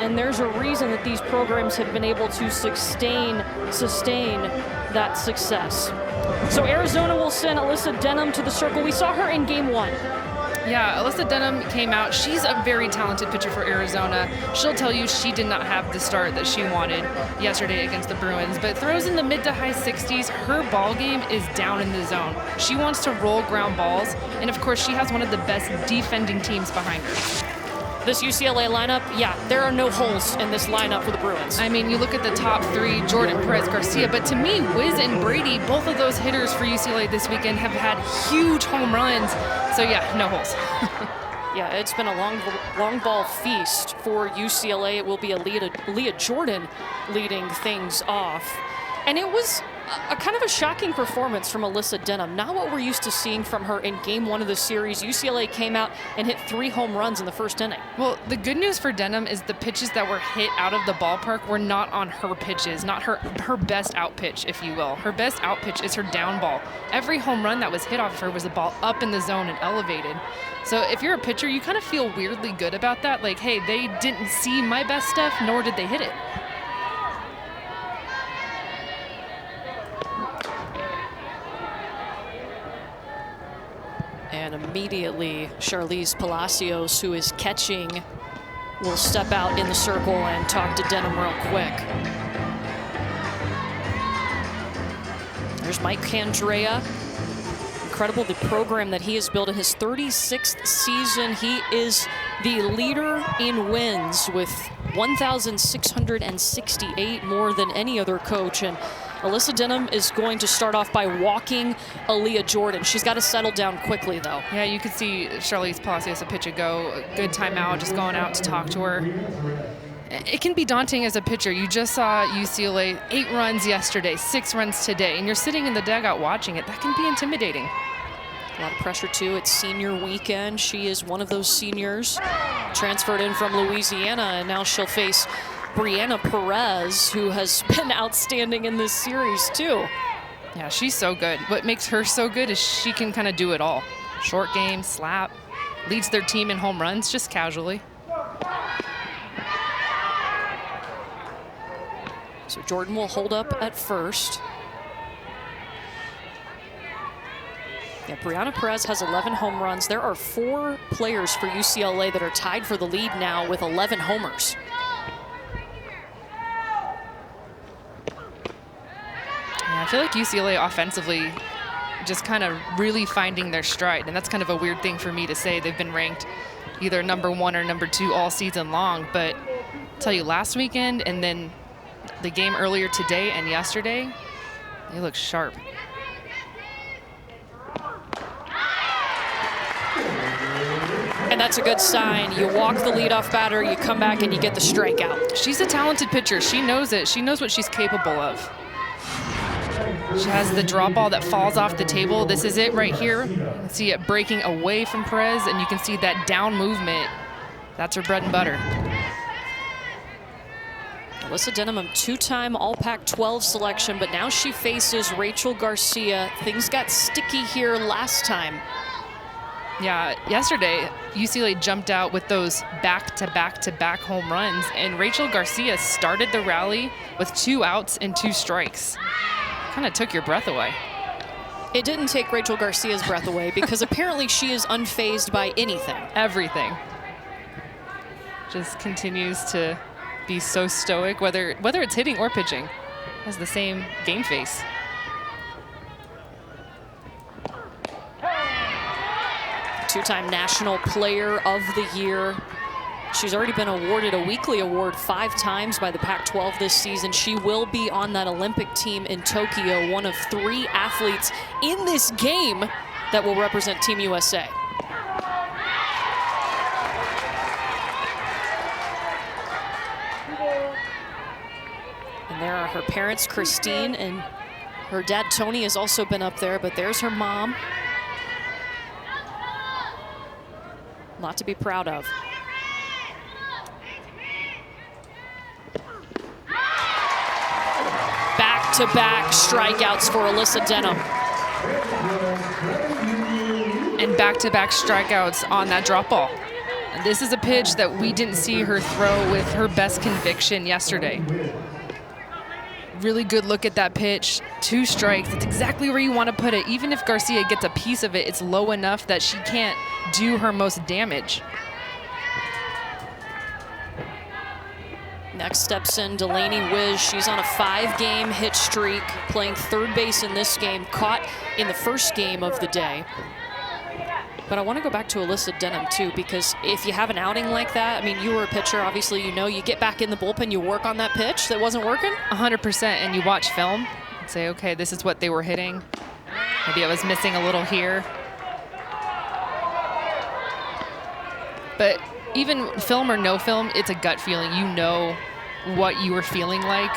and there's a reason that these programs have been able to sustain that success. So Arizona will send Alyssa Denham to the circle. We saw her in game 1. Yeah, Alyssa Denham came out. She's a very talented pitcher for Arizona. She'll tell you she did not have the start that she wanted yesterday against the Bruins, but throws in the mid to high 60s. Her ball game is down in the zone. She wants to roll ground balls, and of course she has one of the best defending teams behind her. This UCLA lineup, yeah, there are no holes in this lineup for the Bruins. I mean, you look at the top 3, Jordan, Perez, Garcia, but to me, Wiz and Brady, both of those hitters for UCLA this weekend have had huge home runs. So yeah, no holes. Yeah, it's been a long ball feast for UCLA. It will be Leah Jordan leading things off. And it was a kind of a shocking performance from Alyssa Denham. Not what we're used to seeing from her in game 1 of the series. UCLA came out and hit 3 home runs in the first inning. Well, the good news for Denham is the pitches that were hit out of the ballpark were not on her pitches, not her best out pitch, if you will. Her best out pitch is her down ball. Every home run that was hit off of her was a ball up in the zone and elevated. So if you're a pitcher, you kind of feel weirdly good about that. Like, hey, they didn't see my best stuff, nor did they hit it. And immediately, Charlize Palacios, who is catching, will step out in the circle and talk to Denham real quick. There's Mike Candrea. Incredible the program that he has built in his 36th season. He is the leader in wins with 1,668, more than any other coach. And Alyssa Denham is going to start off by walking Aaliyah Jordan. She's got to settle down quickly, though. Yeah, you could see Charlize Palacios a pitch ago. A good timeout, just going out to talk to her. It can be daunting as a pitcher. You just saw UCLA 8 runs yesterday, 6 runs today, and you're sitting in the dugout watching it. That can be intimidating. A lot of pressure, too. It's senior weekend. She is one of those seniors transferred in from Louisiana, and now she'll face Brianna Perez, who has been outstanding in this series, too. Yeah, she's so good. What makes her so good is she can kind of do it all. Short game, slap, leads their team in home runs just casually. So Jordan will hold up at first. Yeah, Brianna Perez has 11 home runs. There are 4 players for UCLA that are tied for the lead now with 11 homers. Yeah, I feel like UCLA offensively just kind of really finding their stride, and that's kind of a weird thing for me to say. They've been ranked either number 1 or number 2 all season long, but I'll tell you, last weekend and then the game earlier today and yesterday, they look sharp. And that's a good sign. You walk the leadoff batter, you come back and you get the strikeout. She's a talented pitcher. She knows it. She knows what she's capable of. She has the drop ball that falls off the table. This is it right here. You can see it breaking away from Perez, and you can see that down movement. That's her bread and butter. Alyssa Denham, a 2-time All-Pac-12 selection, but now she faces Rachel Garcia. Things got sticky here last time. Yeah, yesterday, UCLA jumped out with those back-to-back-to-back home runs, and Rachel Garcia started the rally with 2 outs and 2 strikes. Kind of took your breath away. It didn't take Rachel Garcia's breath away because apparently she is unfazed by anything. Everything. Just continues to be so stoic, whether it's hitting or pitching. Has the same game face. Two-time National Player of the Year. She's already been awarded a weekly award 5 times by the Pac-12 this season. She will be on that Olympic team in Tokyo, one of 3 athletes in this game that will represent Team USA. And there are her parents, Christine, and her dad, Tony, has also been up there, but there's her mom. A lot to be proud of. Back-to-back strikeouts for Alyssa Denham. And back-to-back strikeouts on that drop ball. This is a pitch that we didn't see her throw with her best conviction yesterday. Really good look at that pitch. 2 strikes. It's exactly where you want to put it. Even if Garcia gets a piece of it, it's low enough that she can't do her most damage. Next steps in Delaney Wiz. She's on a 5-game hit streak, playing third base in this game, caught in the first game of the day. But I want to go back to Alyssa Denham, too, because if you have an outing like that, I mean, you were a pitcher, obviously, you get back in the bullpen, you work on that pitch that wasn't working? 100%, and you watch film and say, okay, this is what they were hitting. Maybe I was missing a little here. But even film or no film, it's a gut feeling. You know what you were feeling like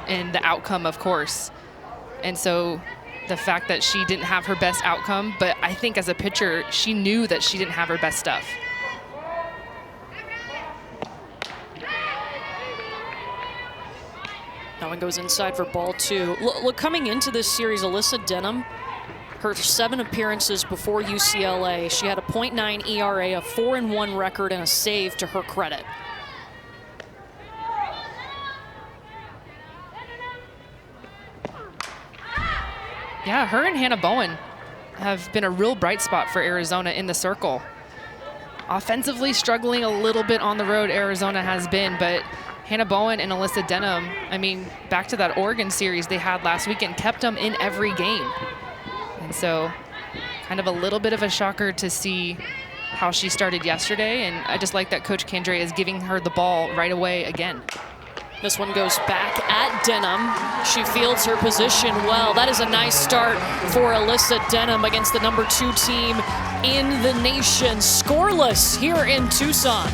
and the outcome, of course. And so the fact that she didn't have her best outcome, but I think as a pitcher, she knew that she didn't have her best stuff. That one goes inside for ball 2. Look, coming into this series, Alyssa Denham, her 7 appearances before UCLA, she had a .9 ERA, a 4-1 record, and a save to her credit. Yeah, her and Hannah Bowen have been a real bright spot for Arizona in the circle. Offensively struggling a little bit on the road, Arizona has been, but Hannah Bowen and Alyssa Denham, I mean, back to that Oregon series they had last weekend, kept them in every game. And so kind of a little bit of a shocker to see how she started yesterday, and I just like that Coach Kandre is giving her the ball right away again. This one goes back at Denham. She fields her position well. That is a nice start for Alyssa Denham against the number 2 team in the nation. Scoreless here in Tucson.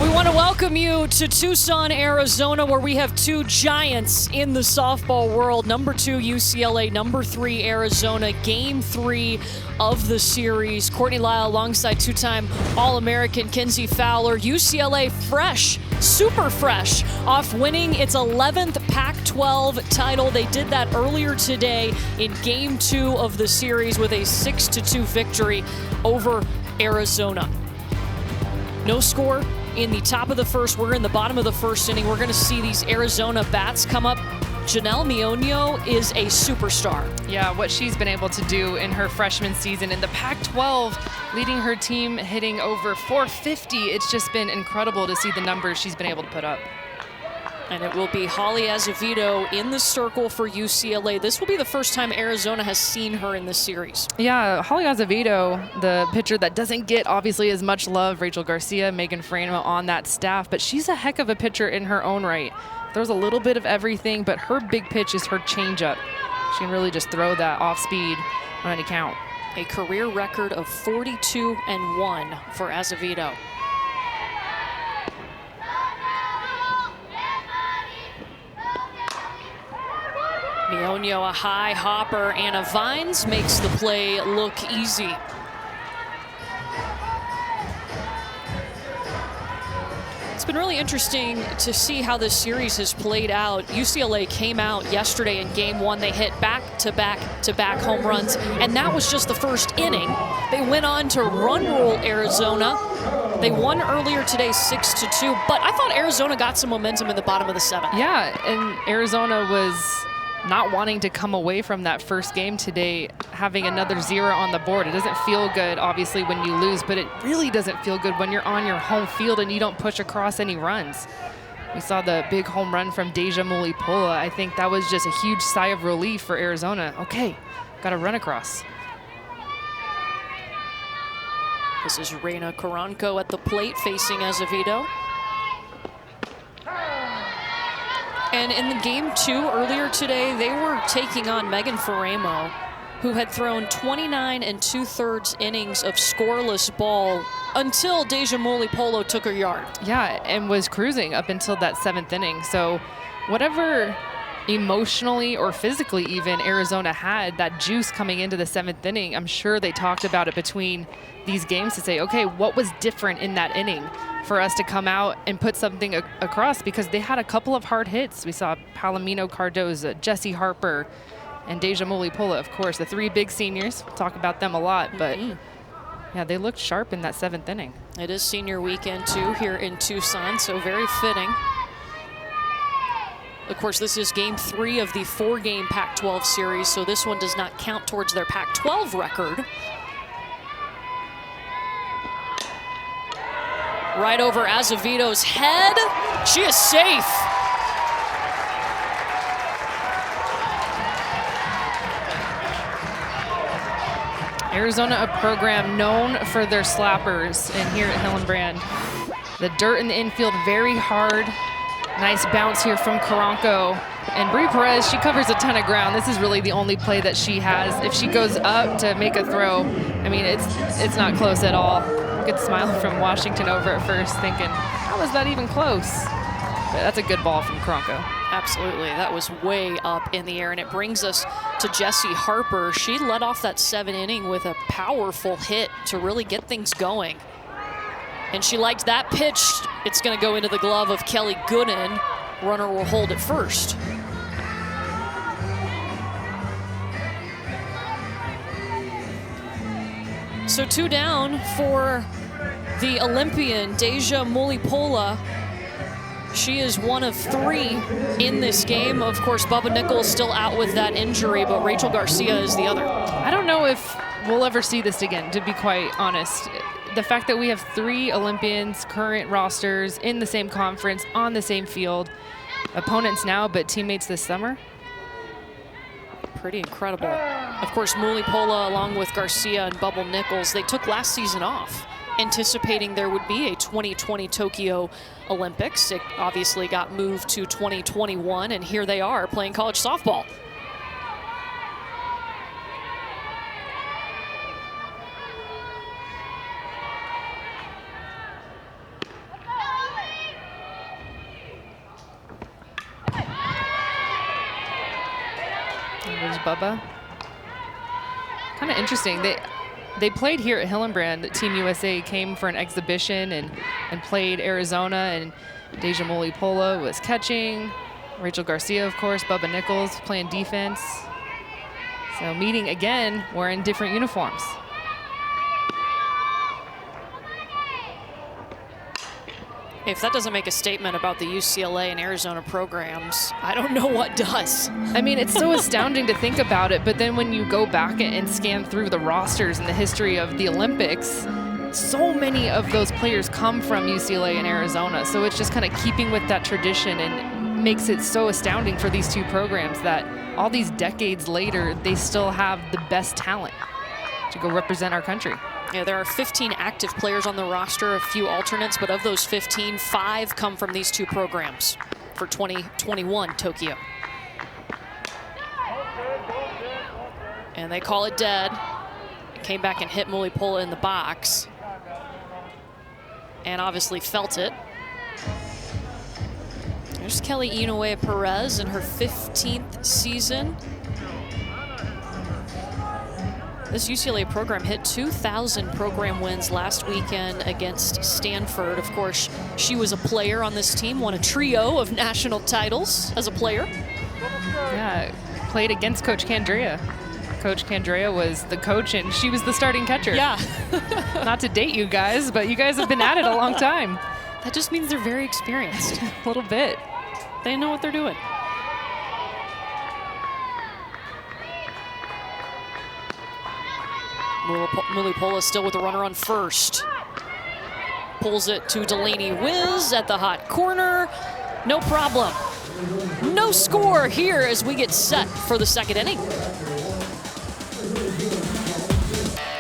We want to welcome you to Tucson, Arizona, where we have 2 giants in the softball world. Number 2, UCLA. Number 3, Arizona. Game 3 of the series. Courtney Lyle alongside 2-time All-American Kenzie Fowler. UCLA fresh, super fresh, off winning its 11th Pac-12 title. They did that earlier today in Game 2 of the series with a 6-2 victory over Arizona. No score in the top of the first. We're in the bottom of the first inning. We're going to see these Arizona bats come up. Janelle Mionio is a superstar. Yeah, what she's been able to do in her freshman season in the Pac-12, leading her team hitting over 450. It's just been incredible to see the numbers she's been able to put up. And it will be Holly Azevedo in the circle for UCLA. This will be the first time Arizona has seen her in this series. Yeah, Holly Azevedo, the pitcher that doesn't get obviously as much love, Rachel Garcia, Megan Frano on that staff, but she's a heck of a pitcher in her own right. There's a little bit of everything, but her big pitch is her changeup. She can really just throw that off speed on any count. A career record of 42-1 for Azevedo. Mionio, a high hopper. Anna Vines makes the play look easy. It's been really interesting to see how this series has played out. UCLA came out yesterday in Game 1. They hit back-to-back-to-back home runs, and that was just the first inning. They went on to run rule Arizona. They won earlier today 6-2, but I thought Arizona got some momentum in the bottom of the 7th. Yeah, and Arizona was not wanting to come away from that first game today, having another 0 on the board. It doesn't feel good, obviously, when you lose, but it really doesn't feel good when you're on your home field and you don't push across any runs. We saw the big home run from Deja Mulipola. I think that was just a huge sigh of relief for Arizona. Okay, got to run across. This is Reina Caranco at the plate facing Azevedo. And in the Game 2 earlier today, they were taking on Megan Faramo, who had thrown 29 2/3 innings of scoreless ball until Deja Mulipola took her yard. Yeah, and was cruising up until that 7th inning. So whatever emotionally or physically even Arizona had that juice coming into the 7th inning. I'm sure they talked about it between these games to say, okay, what was different in that inning for us to come out and put something across, because they had a couple of hard hits. We saw Palomino Cardoza, Jesse Harper, and Deja Mulipola, of course, the 3 big seniors. We'll talk about them a lot, but yeah, they looked sharp in that 7th inning. It is senior weekend too here in Tucson, so very fitting. Of course, this is game 3 of the 4-game Pac-12 series, so this one does not count towards their Pac-12 record. Right over Azevedo's head. She is safe. Arizona, a program known for their slappers, and here at Hillenbrand, the dirt in the infield, very hard. Nice bounce here from Karanko. And Bri Perez, she covers a ton of ground. This is really the only play that she has. If she goes up to make a throw, I mean, it's not close at all. Good smile from Washington over at first, thinking, how was that even close? But that's a good ball from Karanko. Absolutely, that was way up in the air, and it brings us to Jessie Harper. She led off that 7th inning with a powerful hit to really get things going. And she liked that pitch. It's going to go into the glove of Kelly Gooden. Runner will hold at first. So 2 down for the Olympian, Deja Mulipola. She is one of 3 in this game. Of course, Bubba Nichols still out with that injury, but Rachel Garcia is the other. I don't know if we'll ever see this again, to be quite honest. The fact that we have 3 Olympians, current rosters, in the same conference, on the same field, opponents now, but teammates this summer. Pretty incredible. Of course, Mulipola, along with Garcia and Bubble Nichols, they took last season off, anticipating there would be a 2020 Tokyo Olympics. It obviously got moved to 2021, and here they are playing college softball. There's Bubba. Kind of interesting. They played here at Hillenbrand. Team USA came for an exhibition and played Arizona, and Deja Mulipola was catching. Rachel Garcia, of course, Bubba Nichols playing defense. So meeting again, wearing different uniforms. If that doesn't make a statement about the UCLA and Arizona programs, I don't know what does. I mean, it's so astounding to think about it, but then when you go back and scan through the rosters and the history of the Olympics, so many of those players come from UCLA and Arizona. So it's just kind of keeping with that tradition, and makes it so astounding for these 2 programs that all these decades later, they still have the best talent to go represent our country. Yeah, there are 15 active players on the roster, a few alternates, but of those 15, 5 come from these 2 programs for 2021 Tokyo. And they call it dead. Came back and hit Mulipola in the box. And obviously felt it. There's Kelly Inoue Perez in her 15th season. This UCLA program hit 2,000 program wins last weekend against Stanford. Of course, she was a player on this team, won a trio of national titles as a player. Yeah, played against Coach Candrea. Coach Candrea was the coach, and she was the starting catcher. Yeah. Not to date you guys, but you guys have been at it a long time. That just means they're very experienced. A little bit. They know what they're doing. Mulipola still with the runner on first. Pulls it to Delaney Wiz at the hot corner. No problem. No score here as we get set for the 2nd inning.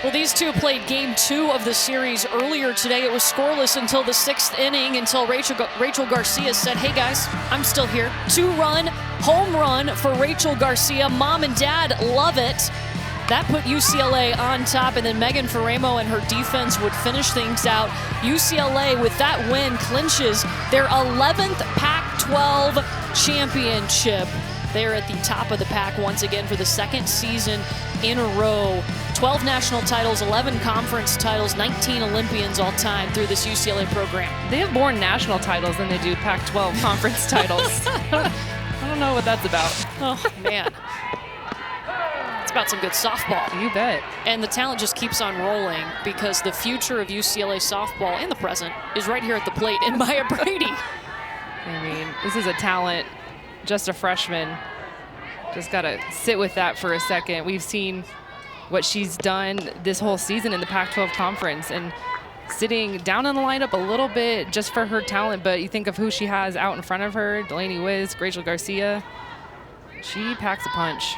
Well, these 2 played game 2 of the series earlier today. It was scoreless until the 6th inning, until Rachel Garcia said, hey guys, I'm still here. 2-run home run for Rachel Garcia. Mom and Dad love it. That put UCLA on top, and then Megan Faremo and her defense would finish things out. UCLA, with that win, clinches their 11th Pac-12 championship. They're at the top of the pack once again for the second season in a row. 12 national titles, 11 conference titles, 19 Olympians all time through this UCLA program. They have more national titles than they do Pac-12 conference titles. I don't know what that's about. Oh, man. It's about some good softball. You bet. And the talent just keeps on rolling because the future of UCLA softball and the present is right here at the plate in Maya Brady. I mean, this is a talent, just a freshman. Just got to sit with that for a second. We've seen what she's done this whole season in the Pac-12 conference and sitting down in the lineup a little bit just for her talent, but you think of who she has out in front of her, Delaney Wiz, Rachel Garcia. She packs a punch.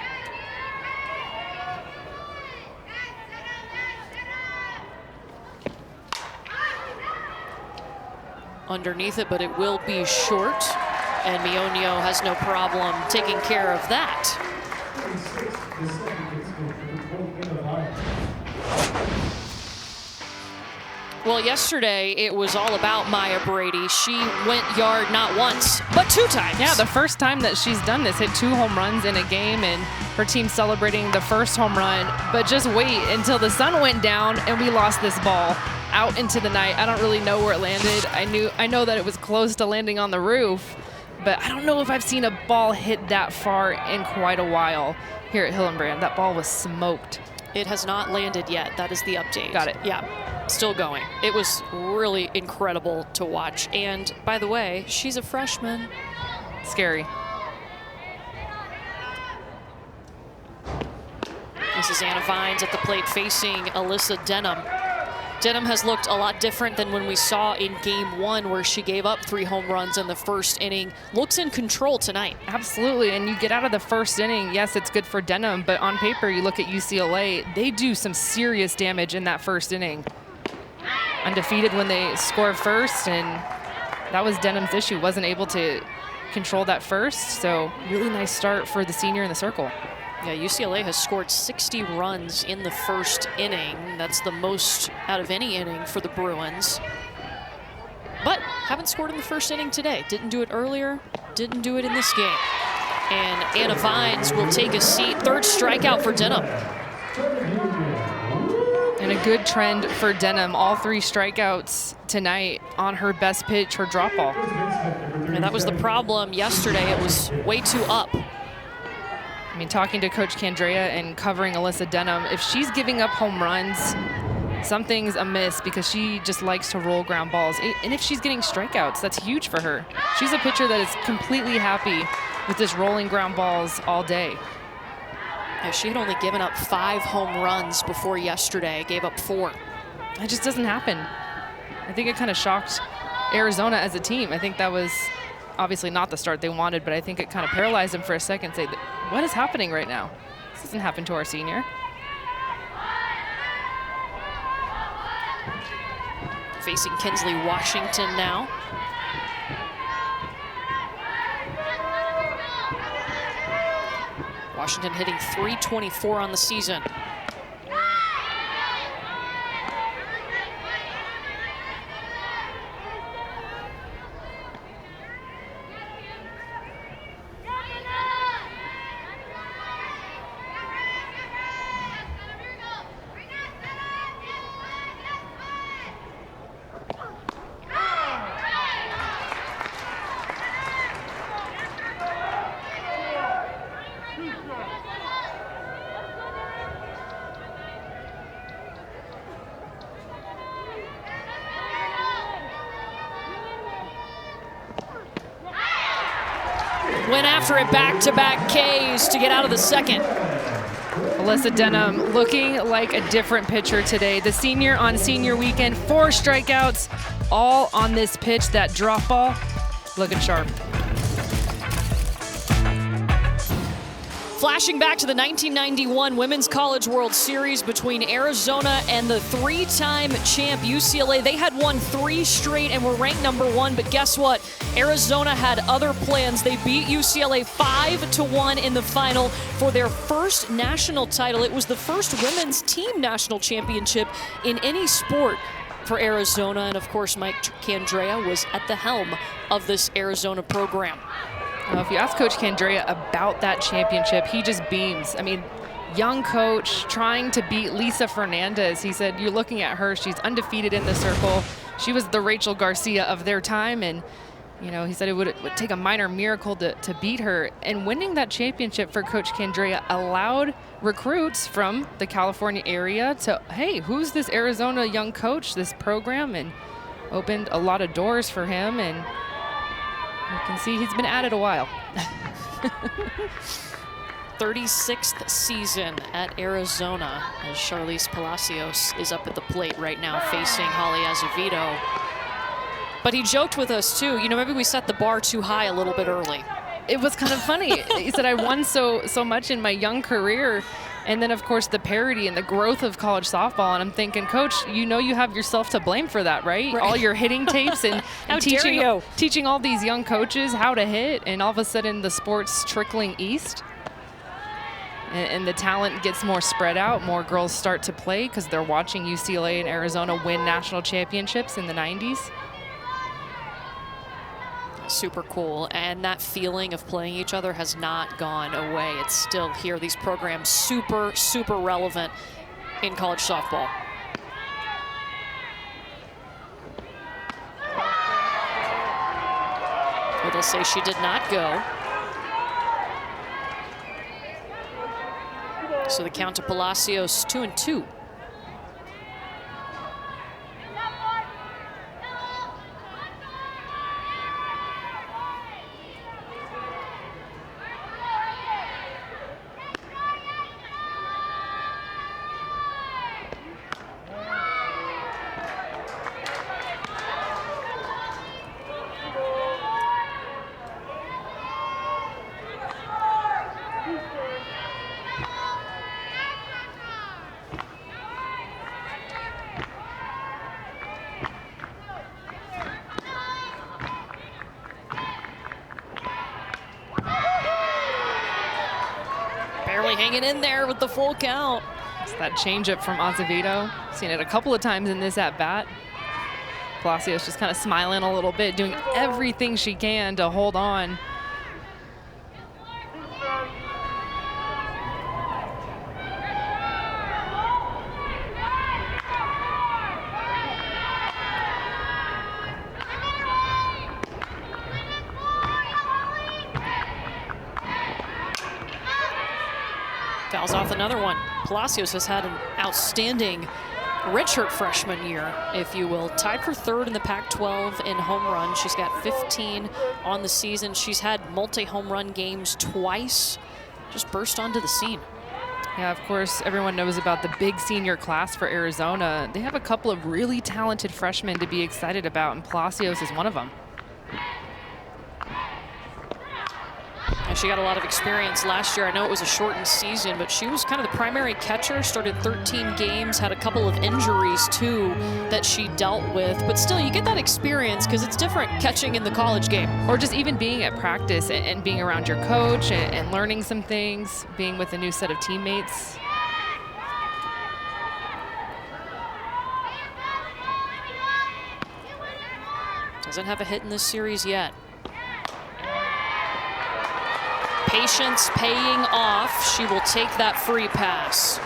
Underneath it, but it will be short, and Mionio has no problem taking care of that. Well, yesterday it was all about Maya Brady. She went yard not once, but 2 times. Yeah, the first time that she's done this, hit 2 home runs in a game, and her team celebrating the first home run. But just wait until the sun went down and we lost this ball out into the night. I don't really know where it landed. I know that it was close to landing on the roof, but I don't know if I've seen a ball hit that far in quite a while here at Hillenbrand. That ball was smoked. It has not landed yet. That is the update. Got it. Yeah, still going. It was really incredible to watch. And by the way, she's a freshman. Scary. This is Anna Vines at the plate facing Alyssa Denham. Denham has looked a lot different than when we saw in game 1 where she gave up 3 home runs in the first inning. Looks in control tonight. Absolutely, and you get out of the first inning, yes, it's good for Denham, but on paper, you look at UCLA, they do some serious damage in that first inning. Undefeated when they score first, and that was Denham's issue, wasn't able to control that first, so really nice start for the senior in the circle. Yeah, UCLA has scored 60 runs in the first inning. That's the most out of any inning for the Bruins. But haven't scored in the first inning today. Didn't do it earlier, didn't do it in this game. And Anna Vines will take a seat. 3rd strikeout for Denham. And a good trend for Denham. All 3 strikeouts tonight on her best pitch, her drop ball. And that was the problem yesterday. It was way too up. I mean, talking to Coach Candrea and covering Alyssa Denham, if she's giving up home runs, something's amiss because she just likes to roll ground balls. And if she's getting strikeouts, that's huge for her. She's a pitcher that is completely happy with just rolling ground balls all day. Yeah, she had only given up 5 home runs before yesterday, gave up 4. It just doesn't happen. I think it kind of shocked Arizona as a team. I think that was obviously not the start they wanted, but I think it kind of paralyzed them for a second. Say, what is happening right now? This doesn't happen to our senior. Facing Kinsley Washington now. Washington hitting .324 on the season. Went after it, back-to-back Ks to get out of the second. Alyssa Denham looking like a different pitcher today. The senior on senior weekend, 4 strikeouts, all on this pitch, that drop ball, looking sharp. Flashing back to the 1991 Women's College World Series between Arizona and the 3-time champ UCLA. They had won 3 straight and were ranked #1, but guess what? Arizona had other plans. They beat UCLA 5-1 in the final for their first national title. It was the first women's team national championship in any sport for Arizona, and of course Mike Candrea was at the helm of this Arizona program. If you ask Coach Candrea about that championship, he just beams. I mean, young coach trying to beat Lisa Fernandez. He said, you're looking at her, she's undefeated in the circle. She was the Rachel Garcia of their time, and he said it would take a minor miracle to beat her. And winning that championship for Coach Candrea allowed recruits from the California area to, hey, who's this Arizona young coach, this program, and opened a lot of doors for him. And you can see he's been at it a while. 36th season at Arizona, as Charlize Palacios is up at the plate right now facing Holly Azevedo. But he joked with us too, maybe we set the bar too high a little bit early. It was kind of funny. He said, I won so much in my young career. And then, of course, the parity and the growth of college softball. And I'm thinking, Coach, you have yourself to blame for that, right? All your hitting tapes and teaching all these young coaches how to hit. And all of a sudden, the sport's trickling east. And the talent gets more spread out. More girls start to play because they're watching UCLA and Arizona win national championships in the 90s. Super cool, and that feeling of playing each other has not gone away. It's still here. These programs super relevant in college softball. Well, they'll say she did not go. So the count to Palacios, 2-2. Barely hanging in there with the full count. It's that changeup from Azevedo. Seen it a couple of times in this at-bat. Palacios just kind of smiling a little bit, doing everything she can to hold on. Fouls off another one. Palacios has had an outstanding redshirt freshman year, if you will. Tied for third in the Pac-12 in home run. She's got 15 on the season. She's had multi-home run games twice. Just burst onto the scene. Yeah, of course, everyone knows about the big senior class for Arizona. They have a couple of really talented freshmen to be excited about, and Palacios is one of them. And she got a lot of experience last year. I know it was a shortened season, but she was kind of the primary catcher, started 13 games, had a couple of injuries too that she dealt with. But still, you get that experience because it's different catching in the college game. Or just even being at practice and being around your coach and learning some things, being with a new set of teammates. Doesn't have a hit in this series yet. Patience paying off. She will take that free pass.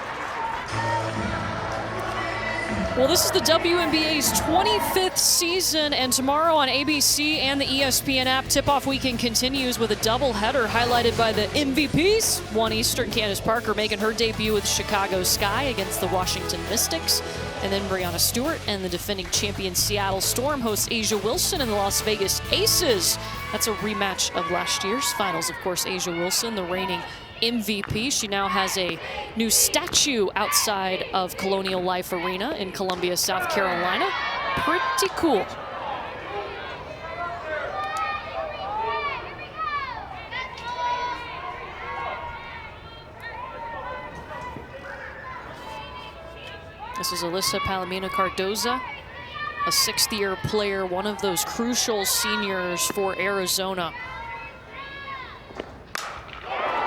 Well, this is the WNBA's 25th season, and tomorrow on ABC and the ESPN app, tip-off weekend continues with a doubleheader highlighted by the MVPs. 1 Eastern, Candace Parker making her debut with Chicago Sky against the Washington Mystics. And then Breanna Stewart and the defending champion Seattle Storm hosts Asia Wilson and the Las Vegas Aces. That's a rematch of last year's finals. Of course, Asia Wilson, the reigning MVP. She now has a new statue outside of Colonial Life Arena in Columbia, South Carolina. Pretty cool. This is Alyssa Palomino Cardoza, a sixth-year player, one of those crucial seniors for Arizona.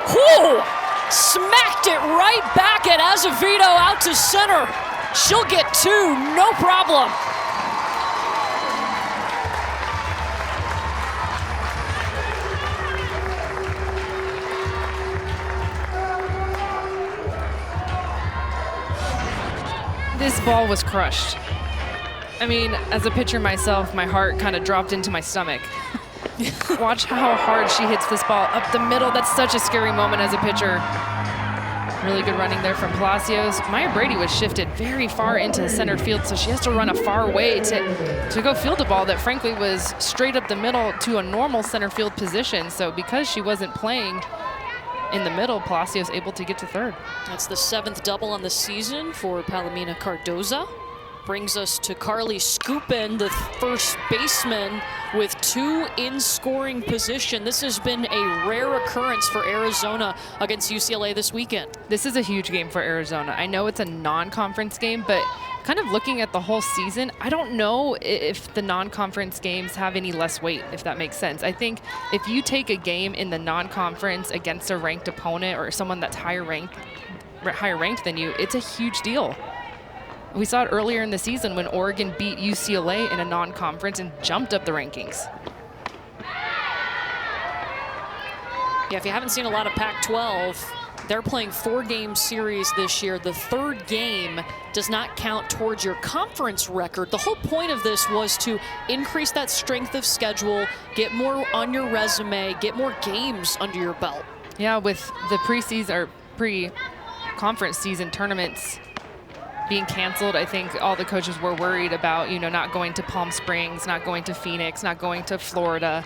Whoa! Smacked it right back at Azevedo out to center. She'll get 2, no problem. This ball was crushed. I mean, as a pitcher myself, my heart kind of dropped into my stomach. Watch how hard she hits this ball up the middle. That's such a scary moment as a pitcher. Really good running there from Palacios. Maya Brady was shifted very far into the center field, so she has to run a far way to go field a ball that frankly was straight up the middle to a normal center field position. So because she wasn't playing in the middle, Palacios able to get to third. That's the 7th double on the season for Palomina Cardoza. Brings us to Carly Skupin, the first baseman, with 2 in scoring position. This has been a rare occurrence for Arizona against UCLA this weekend. This is a huge game for Arizona. I know it's a non-conference game, but kind of looking at the whole season, I don't know if the non-conference games have any less weight, if that makes sense. I think if you take a game in the non-conference against a ranked opponent or someone that's higher ranked than you, it's a huge deal. We saw it earlier in the season when Oregon beat UCLA in a non-conference and jumped up the rankings. Yeah, if you haven't seen a lot of Pac-12, they're playing 4-game series this year. The 3rd game does not count towards your conference record. The whole point of this was to increase that strength of schedule, get more on your resume, get more games under your belt. Yeah, with the preseason or pre-conference season tournaments being canceled, I think all the coaches were worried about, not going to Palm Springs, not going to Phoenix, not going to Florida,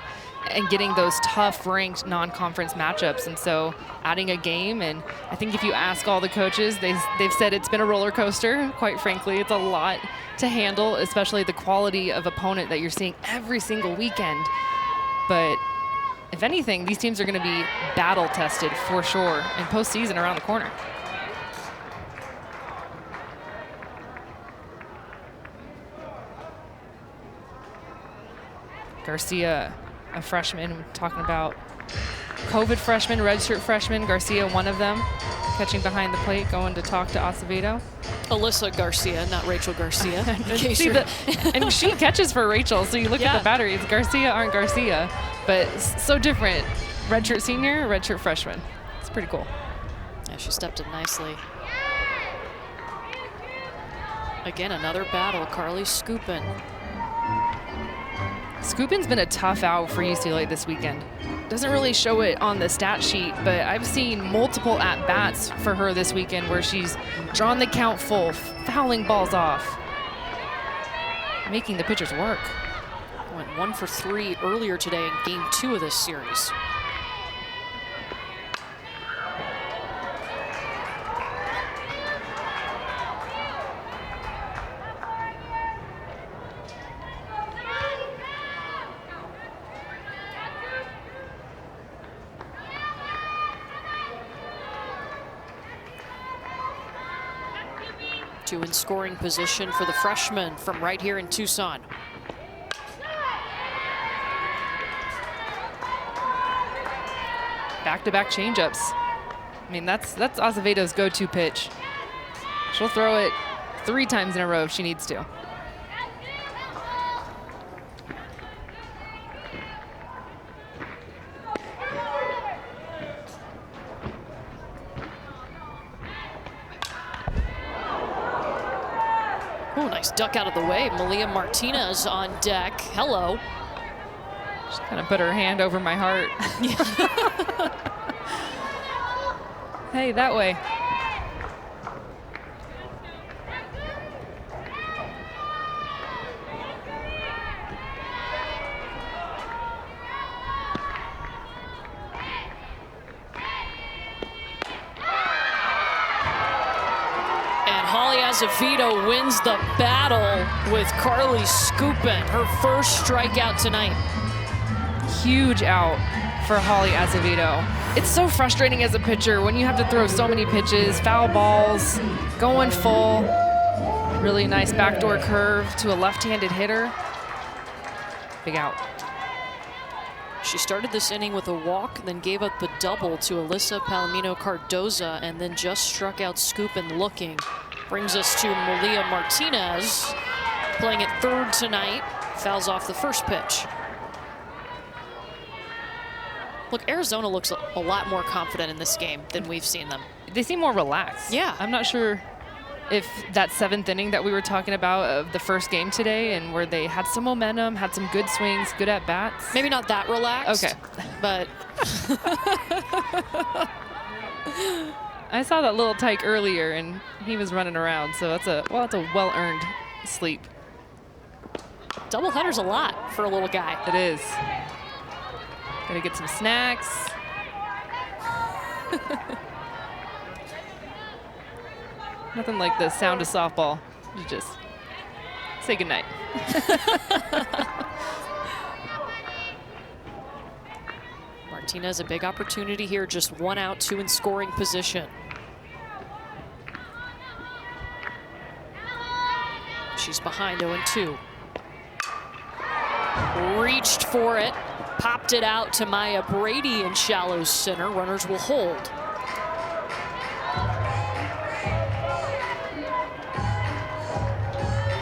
and getting those tough ranked non-conference matchups. And so adding a game, and I think if you ask all the coaches, they've said it's been a roller coaster. Quite frankly, it's a lot to handle, especially the quality of opponent that you're seeing every single weekend. But if anything, these teams are going to be battle tested for sure in postseason around the corner. Garcia, a freshman, talking about COVID freshman, redshirt freshman. Garcia, one of them, catching behind the plate, going to talk to Acevedo. Alyssa Garcia, not Rachel Garcia. And she catches for Rachel, so you look at the batteries. Garcia aren't Garcia, but so different. Redshirt senior, redshirt freshman. It's pretty cool. Yeah, she stepped in nicely. Again, another battle, Carly Skupin. Skupin's been a tough out for UCLA this weekend. Doesn't really show it on the stat sheet, but I've seen multiple at-bats for her this weekend where she's drawn the count full, fouling balls off, making the pitchers work. Went 1 for 3 earlier today in game 2 of this series. Two in scoring position for the freshman from right here in Tucson. Back-to-back changeups. I mean, that's Acevedo's go-to pitch. She'll throw it 3 times in a row if she needs to. Oh, nice duck out of the way. Malia Martinez on deck. Hello. Just kind of put her hand over my heart. Hey, that way. Acevedo wins the battle with Carly Skupin, her first strikeout tonight. Huge out for Holly Acevedo. It's so frustrating as a pitcher when you have to throw so many pitches, foul balls, going full. Really nice backdoor curve to a left-handed hitter. Big out. She started this inning with a walk, then gave up the double to Alyssa Palomino Cardoza, and then just struck out Skupin looking. Brings us to Malia Martinez, playing at third tonight. Fouls off the first pitch. Look, Arizona looks a lot more confident in this game than we've seen them. They seem more relaxed. Yeah. I'm not sure if that 7th inning that we were talking about of the first game today, and where they had some momentum, had some good swings, good at bats. Maybe not that relaxed. Okay. But I saw that little tyke earlier, and he was running around, so that's a well-earned sleep. doubleheader's a lot for a little guy. It is. Gotta get some snacks. Nothing like the sound of softball. You just say goodnight. Martinez, a big opportunity here, just 1 out, 2 in scoring position. She's behind 0-2. Reached for it, popped it out to Maya Brady in shallow center. Runners will hold.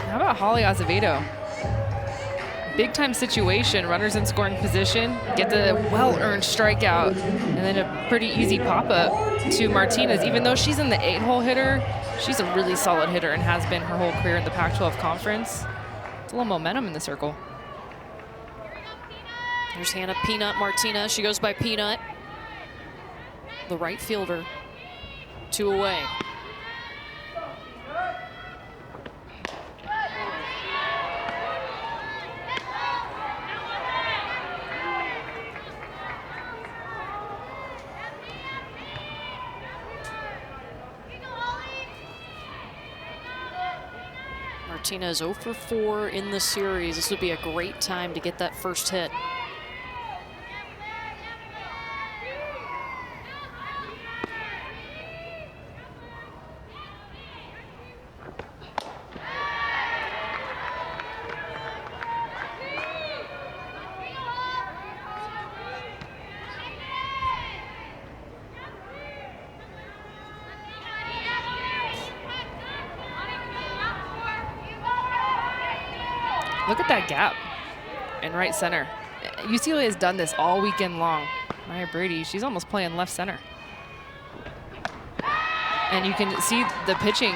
How about Holly Azevedo? Big time situation, runners in scoring position, get the well-earned strikeout, and then a pretty easy pop-up to Martinez. Even though she's in the 8-hole hitter, she's a really solid hitter and has been her whole career in the Pac-12 conference. It's a little momentum in the circle. There's Hannah Peanut Martinez. She goes by Peanut. The right fielder. 2 away. Martinez 0 for 4 in the series. This would be a great time to get that first hit. Look at that gap in right center. UCLA has done this all weekend long. Maya Brady, she's almost playing left center. And you can see the pitching,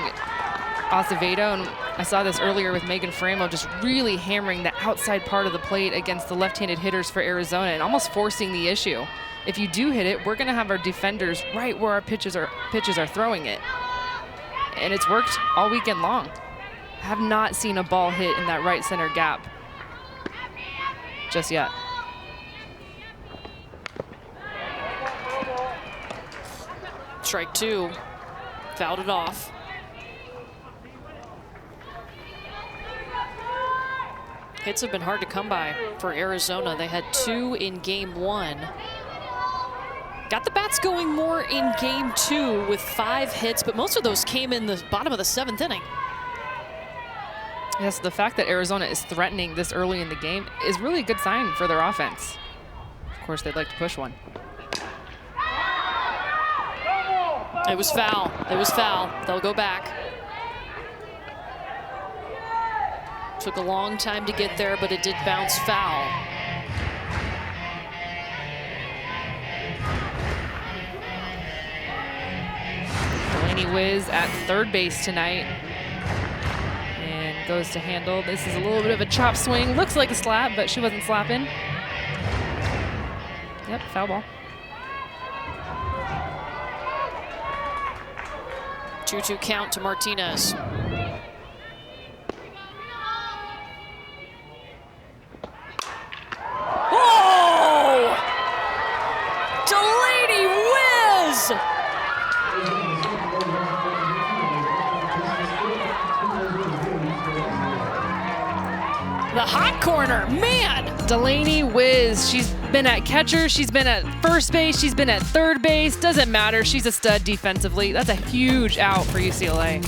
Acevedo, and I saw this earlier with Megan Framo, just really hammering the outside part of the plate against the left-handed hitters for Arizona and almost forcing the issue. If you do hit it, we're gonna have our defenders right where our pitchers are throwing it. And it's worked all weekend long. Have not seen a ball hit in that right center gap just yet. Strike 2. Fouled it off. Hits have been hard to come by for Arizona. They had 2 in game 1. Got the bats going more in game 2 with 5 hits, but most of those came in the bottom of the 7th inning. Yes, the fact that Arizona is threatening this early in the game is really a good sign for their offense. Of course, they'd like to push one. It was foul. It was foul. They'll go back. Took a long time to get there, but it did bounce foul. Delaney Wiz at third base tonight. And goes to handle. This is a little bit of a chop swing. Looks like a slap, but she wasn't slapping. Yep, foul ball. 2-2 count to Martinez. Oh! Delaney Wiz! The hot corner, man! Delaney Wiz, she's been at catcher, she's been at first base, she's been at third base. Doesn't matter, she's a stud defensively. That's a huge out for UCLA.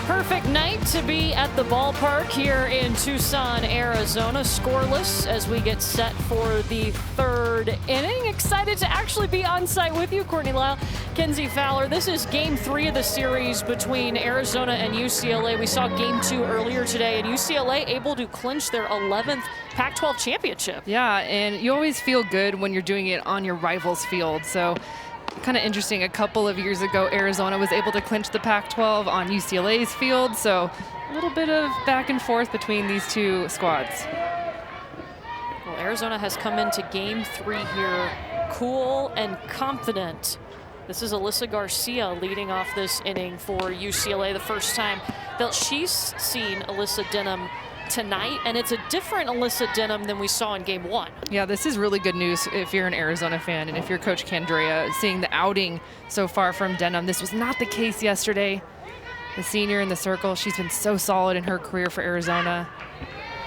Perfect night to be at the ballpark here in Tucson, Arizona. Scoreless as we get set for the 3rd inning. Excited to actually be on site with you, Courtney Lyle, Kenzie Fowler. This is game 3 of the series between Arizona and UCLA. We saw game 2 earlier today, and UCLA able to clinch their 11th Pac-12 championship. Yeah, and you always feel good when you're doing it on your rival's field. So Kind of interesting, a couple of years ago, Arizona was able to clinch the Pac-12 on UCLA's field, so a little bit of back and forth between these two squads. Well, Arizona has come into game 3 here cool and confident. This is Alyssa Garcia leading off this inning for UCLA, the first time that she's seen Alyssa Denham tonight, and it's a different Alyssa Denham than we saw in game 1. Yeah, this is really good news if you're an Arizona fan and if you're Coach Candrea, seeing the outing so far from Denham. This was not the case yesterday. The senior in the circle, she's been so solid in her career for Arizona.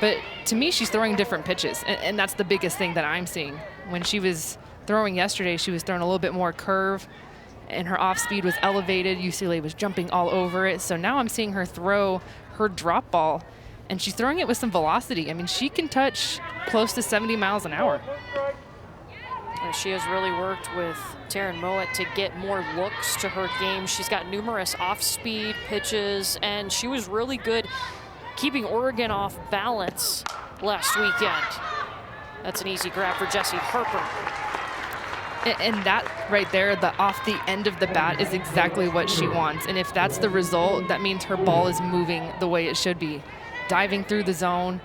But to me, she's throwing different pitches, and that's the biggest thing that I'm seeing. When she was throwing yesterday, she was throwing a little bit more curve, and her off speed was elevated. UCLA was jumping all over it. So now I'm seeing her throw her drop ball, and she's throwing it with some velocity. I mean, she can touch close to 70 miles an hour. She has really worked with Taryn Mowat to get more looks to her game. She's got numerous off-speed pitches, and she was really good keeping Oregon off balance last weekend. That's an easy grab for Jessie Harper. And that right there, the off the end of the bat, is exactly what she wants. And if that's the result, that means her ball is moving the way it should be. Diving through the zone,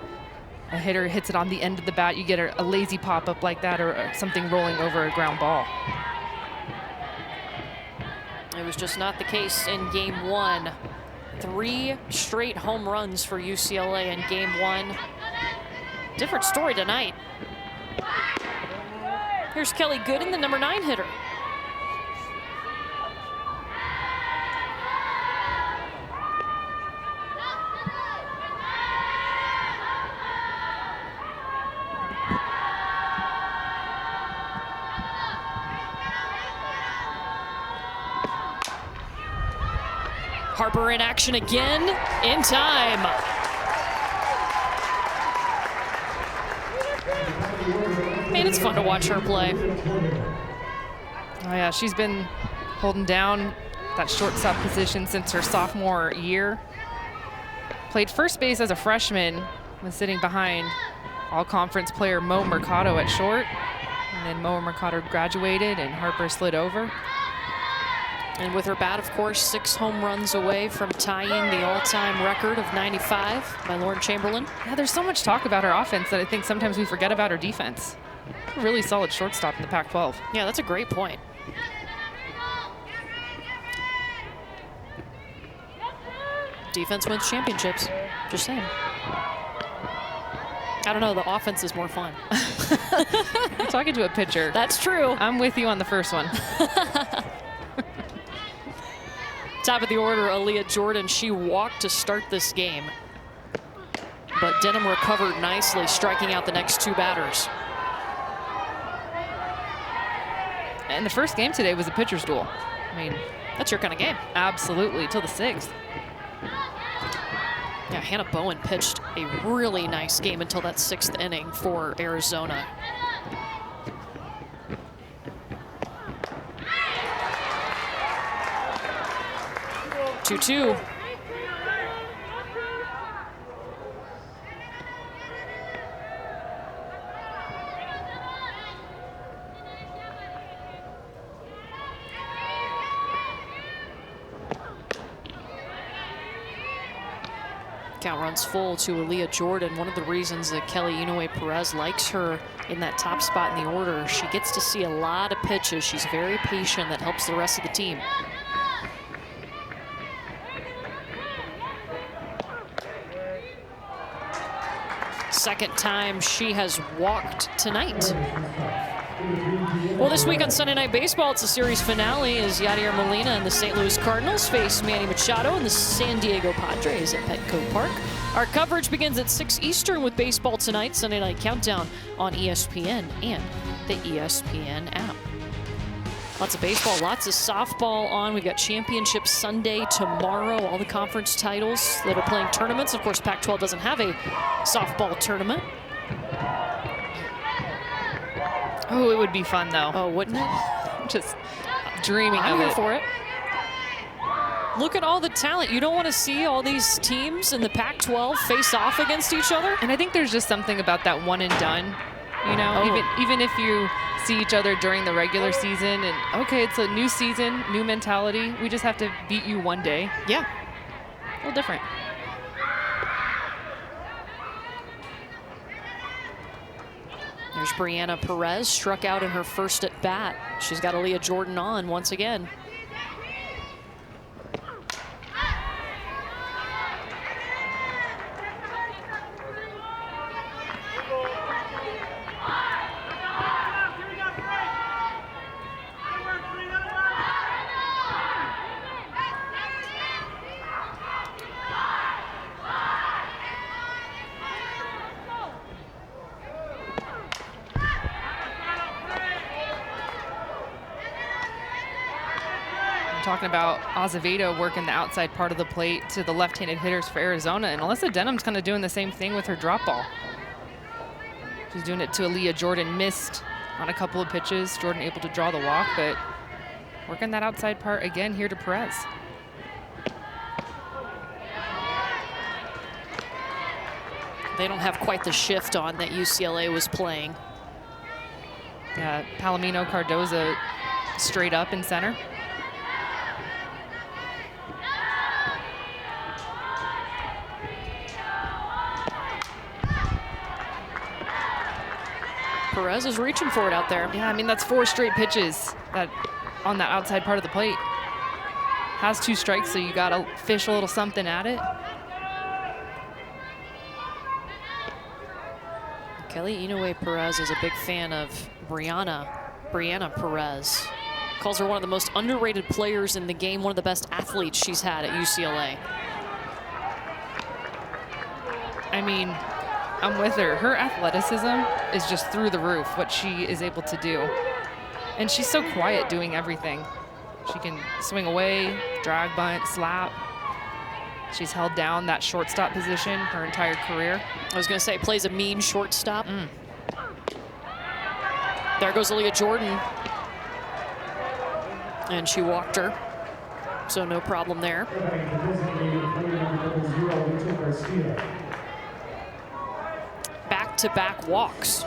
a hitter hits it on the end of the bat, you get a lazy pop-up like that, or something rolling over a ground ball. It was just not the case in game 1. 3 straight home runs for UCLA in game 1. Different story tonight. Here's Kelly Gooden, the number 9 hitter. Harper in action again, in time. Man, it's fun to watch her play. Oh yeah, she's been holding down that shortstop position since her sophomore year. Played first base as a freshman, was sitting behind all-conference player Mo Mercado at short. And then Mo Mercado graduated and Harper slid over. And with her bat, of course, 6 home runs away from tying the all-time record of 95 by Lauren Chamberlain. Yeah, there's so much talk about her offense that I think sometimes we forget about her defense. A really solid shortstop in the Pac-12. Yeah, that's a great point. Defense wins championships. Just saying. I don't know, the offense is more fun. I'm talking to a pitcher. That's true. I'm with you on the first one. Top of the order, Aaliyah Jordan. She walked to start this game. But Denham recovered nicely, striking out the next 2 batters. And the first game today was a pitcher's duel. I mean, that's your kind of game. Absolutely, till the 6th. Yeah, Hannah Bowen pitched a really nice game until that 6th inning for Arizona. Two. Count runs full to Aaliyah Jordan. One of the reasons that Kelly Inoue-Perez likes her in that top spot in the order, she gets to see a lot of pitches. She's very patient. That helps the rest of the team. Second time she has walked tonight. Well, this week on Sunday Night Baseball, it's the series finale as Yadier Molina and the St. Louis Cardinals face Manny Machado and the San Diego Padres at Petco Park. Our coverage begins at 6 Eastern with Baseball Tonight, Sunday Night Countdown on ESPN and the ESPN app. Lots of baseball, lots of softball on. We've got Championship Sunday tomorrow, all the conference titles that are playing tournaments. Of course, Pac-12 doesn't have a softball tournament. Oh, it would be fun, though. Oh, wouldn't it? Just dreaming I'm of here it. for it. Look at all the talent. You don't want to see all these teams in the Pac-12 face off against each other? And I think there's just something about that one and done You know, Oh. even if you see each other during the regular season and okay, it's a new season, new mentality. We just have to beat you one day. Yeah. A little different. There's Brianna Perez, struck out in her first at bat. She's got Aaliyah Jordan on once again. Talking about Azevedo working the outside part of the plate to the left-handed hitters for Arizona, and Alyssa Denham's kind of doing the same thing with her drop ball. She's doing it to Aaliyah Jordan, missed on a couple of pitches. Jordan able to draw the walk, but working that outside part again here to Perez. They don't have quite the shift on that UCLA was playing. Yeah, Palomino Cardoza straight up in center. Perez is reaching for it out there. Yeah, I mean, that's 4 straight pitches that on that outside part of the plate. Has 2 strikes, so you got to fish a little something at it. Kelly Inoue Perez is a big fan of Brianna Perez. Calls her one of the most underrated players in the game, one of the best athletes she's had at UCLA. I mean, I'm with her. Her athleticism is just through the roof, what she is able to do. And she's so quiet doing everything. She can swing away, drag bunt, slap. She's held down that shortstop position her entire career. I was going to say, plays a mean shortstop. There goes Aaliyah Jordan. And she walked her, so no problem there. Back-to-back walks.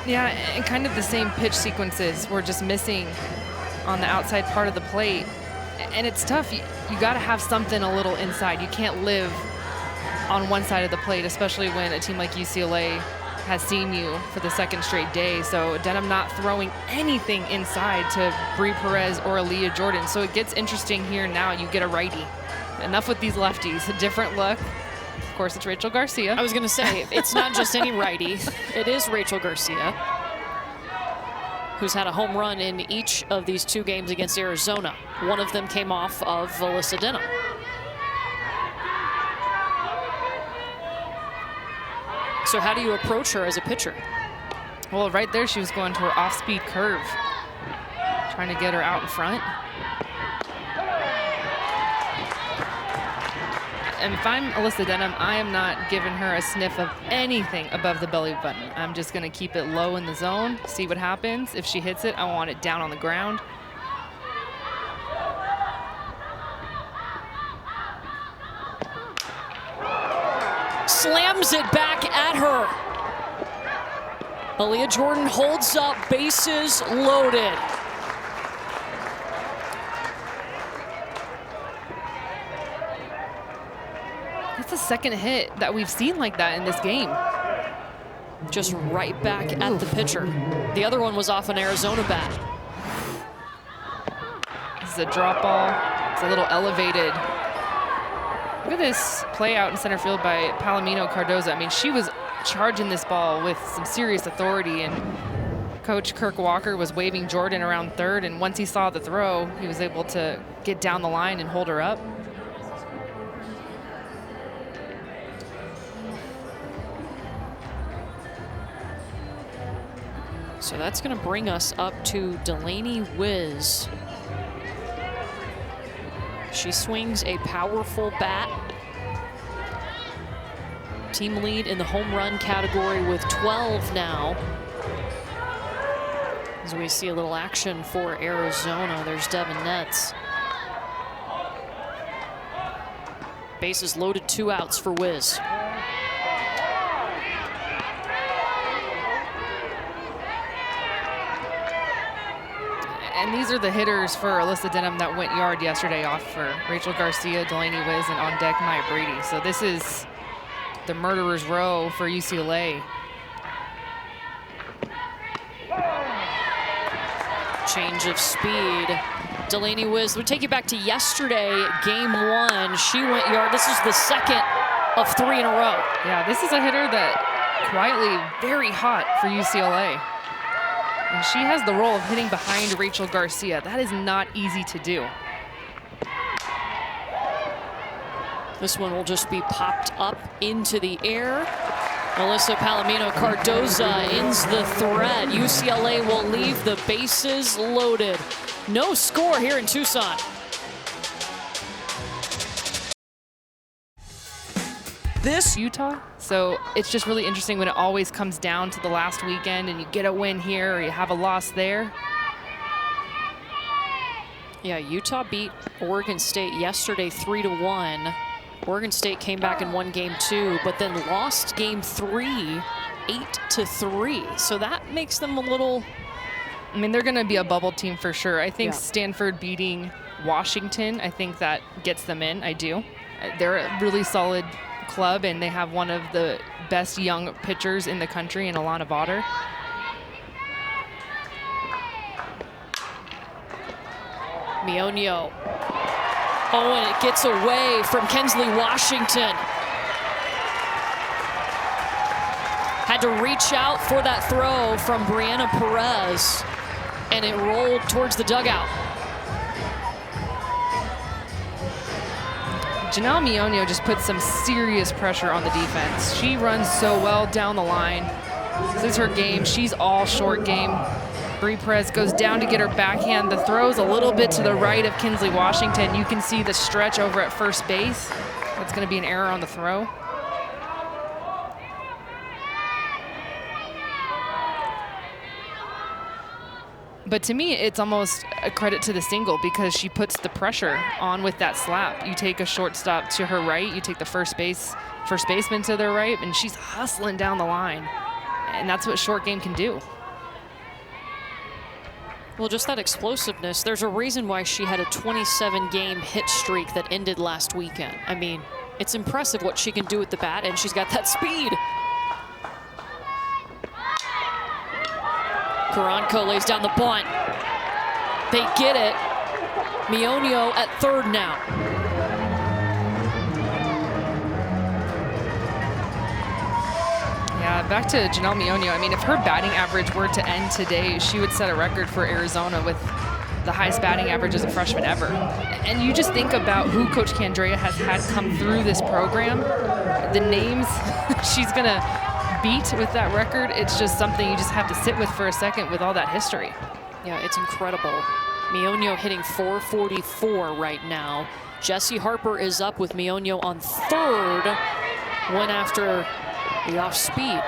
Yeah, and kind of the same pitch sequences we're just missing on the outside part of the plate. And it's tough. You got to have something a little inside. You can't live on one side of the plate, especially when a team like UCLA has seen you for the 2nd straight day. So Denham not throwing anything inside to Bri Perez or Aaliyah Jordan. So it gets interesting here now. You get a righty. Enough with these lefties. A different look. Of course, it's Rachel Garcia. I was going to say, it's not just any righty. It is Rachel Garcia, who's had a home run in each of these 2 games against Arizona. One of them came off of Alyssa Denham. So how do you approach her as a pitcher? Well, right there, she was going to her off-speed curve, trying to get her out in front. And if I'm Alyssa Denham, I am not giving her a sniff of anything above the belly button. I'm just going to keep it low in the zone, see what happens. If she hits it, I want it down on the ground. Slams it back at her. Aaliyah Jordan holds up, bases loaded. That's the 2nd hit that we've seen like that in this game. Just right back at the pitcher. The other one was off an Arizona bat. This is a drop ball. It's a little elevated. Look at this play out in center field by Palomino Cardoza. I mean, she was charging this ball with some serious authority, and Coach Kirk Walker was waving Jordan around 3rd, and once he saw the throw, he was able to get down the line and hold her up. So that's going to bring us up to Delaney Wiz. She swings a powerful bat. Team lead in the home run category with 12 now. As we see a little action for Arizona, there's Devin Netz. Bases loaded, 2 outs for Wiz. And these are the hitters for Alyssa Denham that went yard yesterday off for Rachel Garcia, Delaney Wiz, and on deck Maya Brady. So this is the murderer's row for UCLA. Change of speed. Delaney Wiz, we take you back to yesterday, game 1. She went yard. This is the second of 3 in a row. Yeah, this is a hitter that quietly very hot for UCLA. And she has the role of hitting behind Rachel Garcia. That is not easy to do. This one will just be popped up into the air. Melissa Palomino Cardoza ends the thread. UCLA will leave the bases loaded. No score here in Tucson. This Utah, so it's just really interesting when it always comes down to the last weekend and you get a win here or you have a loss there. Yeah, Utah beat Oregon State yesterday 3-1. Oregon State came back and won game 2, but then lost game 3, 8-3. So that makes them a little. I mean, they're going to be a bubble team for sure. I think Yeah. Stanford beating Washington, I think that gets them in. I do. They're a really solid club, and they have one of the best young pitchers in the country in Alana Vaughter. Mionio. Oh, and it gets away from Kensley Washington. Had to reach out for that throw from Brianna Perez, and it rolled towards the dugout. Janelle Mionio just puts some serious pressure on the defense. She runs so well down the line. This is her game. She's all short game. Bri Perez goes down to get her backhand. The throw's a little bit to the right of Kinsley Washington. You can see the stretch over at first base. That's going to be an error on the throw. But to me, it's almost a credit to the single because she puts the pressure on with that slap. You take a shortstop to her right, you take the first baseman to their right, and she's hustling down the line. And that's what short game can do. Well, just that explosiveness. There's a reason why she had a 27-game hit streak that ended last weekend. I mean, it's impressive what she can do with the bat, and she's got that speed. Karanko lays down the bunt. They get it. Mionio at third now. Yeah, back to Janelle Mionio. I mean, if her batting average were to end today, she would set a record for Arizona with the highest batting average as a freshman ever. And you just think about who Coach Candrea has had come through this program, the names she's going to beat with that record. It's just something you just have to sit with for a second with all that history. Yeah, it's incredible. Mionio hitting 444 right now. Jessie Harper is up with Mionio on third, one after the off speed.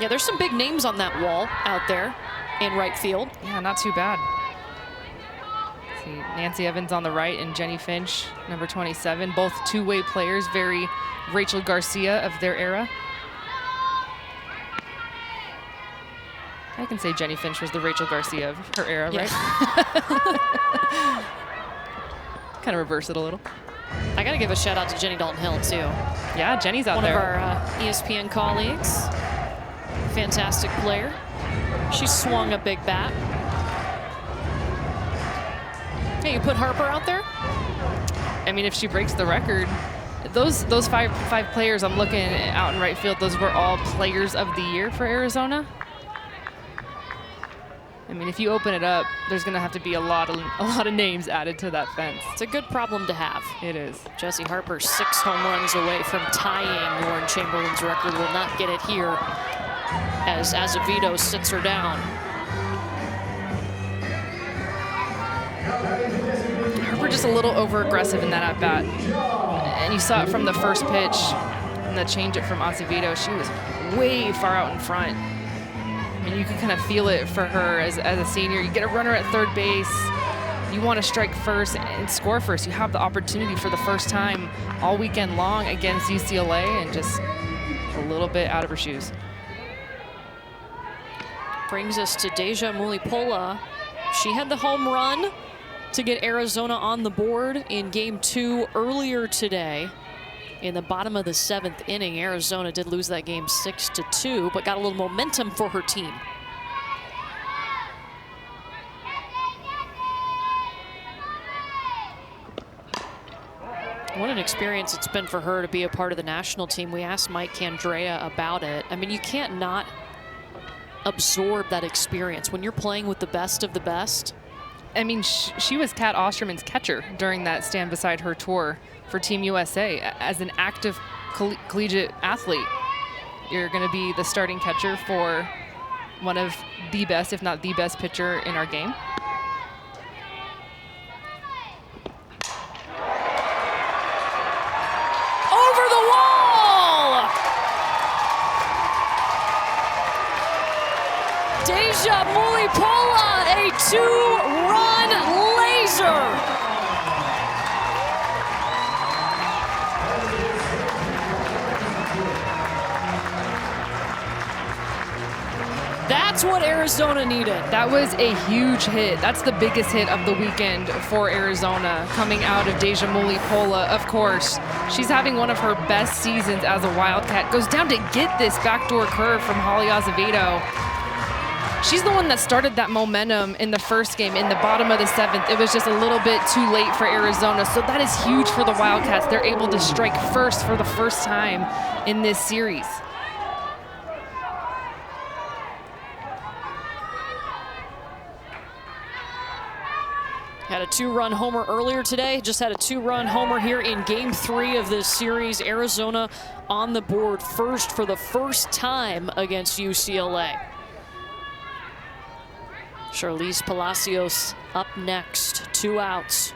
Yeah, there's some big names on that wall out there in right field. Yeah, not too bad. See, Nancy Evans on the right and Jenny Finch, number 27. Both two-way players, very Rachel Garcia of their era. I can say Jenny Finch was the Rachel Garcia of her era, Yeah. right? Kind of reverse it a little. I got to give a shout out to Jenny Dalton Hill, too. Yeah, Jenny's out One there. of our ESPN colleagues. Fantastic player. She swung a big bat. Hey, you put Harper out there? I mean, if she breaks the record, those five players I'm looking at out in right field, those were all players of the year for Arizona. I mean, if you open it up, there's going to have to be a lot of names added to that fence. It's a good problem to have. It is. Jessie Harper 6 home runs away from tying Lauren Chamberlain's record. Will not get it here as Azevedo sits her down. Harper just a little over-aggressive in that at-bat. And you saw it from the first pitch and the change it from Azevedo. She was way far out in front. I mean, you can kind of feel it for her as a senior. You get a runner at third base. You want to strike first and score first. You have the opportunity for the first time all weekend long against UCLA, and just a little bit out of her shoes. brings us to Deja Mulipola. She had the home run to get Arizona on the board in game 2 earlier today. In the bottom of the 7th inning, Arizona did lose that game 6-2, but got a little momentum for her team. What an experience it's been for her to be a part of the national team. We asked Mike Candrea about it. I mean, you can't not absorb that experience when you're playing with the best of the best. I mean, she was Kat Osterman's catcher during that Stand Beside Her tour for Team USA. As an active collegiate athlete, you're going to be the starting catcher for one of the best, if not the best pitcher in our game. Over the wall! Deja Mulipola, a 2-run laser. That's what Arizona needed. That was a huge hit. That's the biggest hit of the weekend for Arizona, coming out of Deja Mulipola. Of course, she's having one of her best seasons as a Wildcat. Goes down to get this backdoor curve from Holly Azevedo. She's the one that started that momentum in the first game in the bottom of the 7th. It was just a little bit too late for Arizona, so that is huge for the Wildcats. They're able to strike first for the first time in this series. Had a 2-run homer earlier today, just had a 2-run homer here in game 3 of this series. Arizona on the board first for the first time against UCLA. Charlize Palacios up next, 2 outs.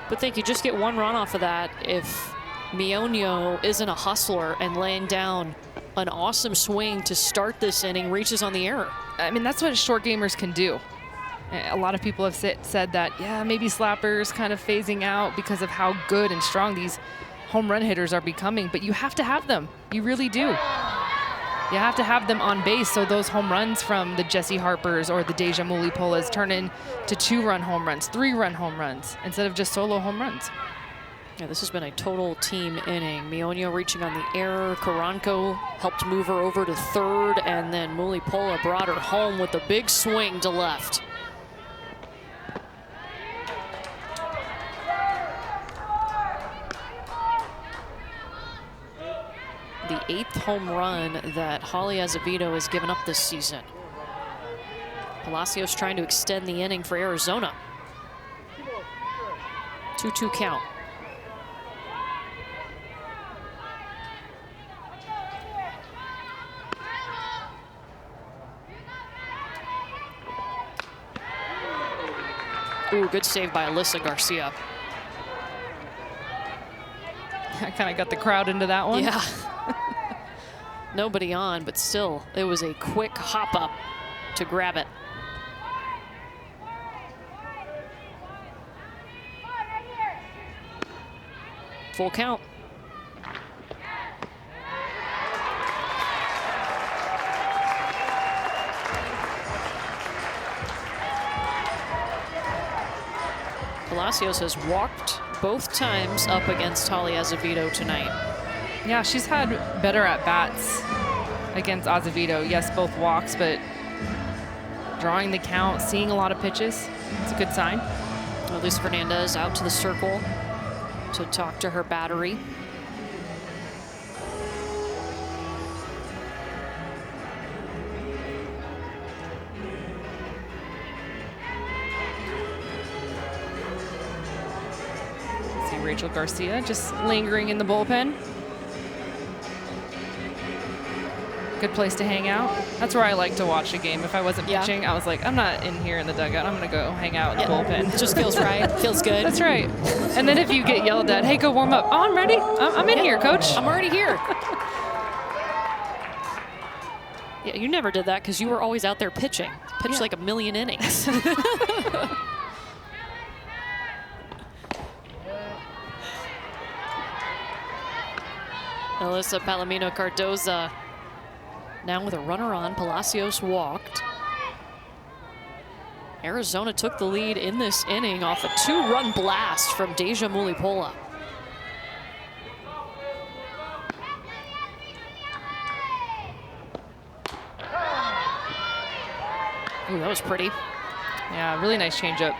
But think you just get 1 run off of that if Mionio isn't a hustler and laying down an awesome swing to start this inning, reaches on the error. I mean, that's what short gamers can do. A lot of people have said that, yeah, maybe slappers kind of phasing out because of how good and strong these home run hitters are becoming, but you have to have them. You really do. You have to have them on base so those home runs from the Jessie Harpers or the Deja Mulipolas turn into 2-run home runs, 3-run home runs, instead of just solo home runs. Yeah, this has been a total team inning. Mionio reaching on the error. Karanko helped move her over to third, and then Mulipola brought her home with a big swing to left. The 8th home run that Holly Azevedo has given up this season. Palacios trying to extend the inning for Arizona. 2-2 count. Ooh, good save by Alyssa Garcia. I kind of got the crowd into that one. Yeah. Nobody on, but still, it was a quick hop up to grab it. Full count. Palacios has walked both times up against Holly Azevedo tonight. Yeah, she's had better at-bats against Azevedo. Yes, both walks, but drawing the count, seeing a lot of pitches, it's a good sign. Luis Fernandez out to the circle to talk to her battery. See Rachel Garcia just lingering in the bullpen. Good place to hang out. That's where I like to watch a game. If I wasn't pitching, I was like, I'm not in here in the dugout. I'm going to go hang out in the bullpen. It just feels right. Feels good. That's right. And then if you get yelled at, hey, go warm up. Oh, I'm ready. I'm in here, coach. I'm already here. Yeah, you never did that because you were always out there pitching. Pitched like a million innings. Alyssa Palomino Cardoza now with a runner on. Palacios walked. Arizona took the lead in this inning off a 2-run blast from Deja Mulipola. Ooh, that was pretty. Yeah, really nice changeup.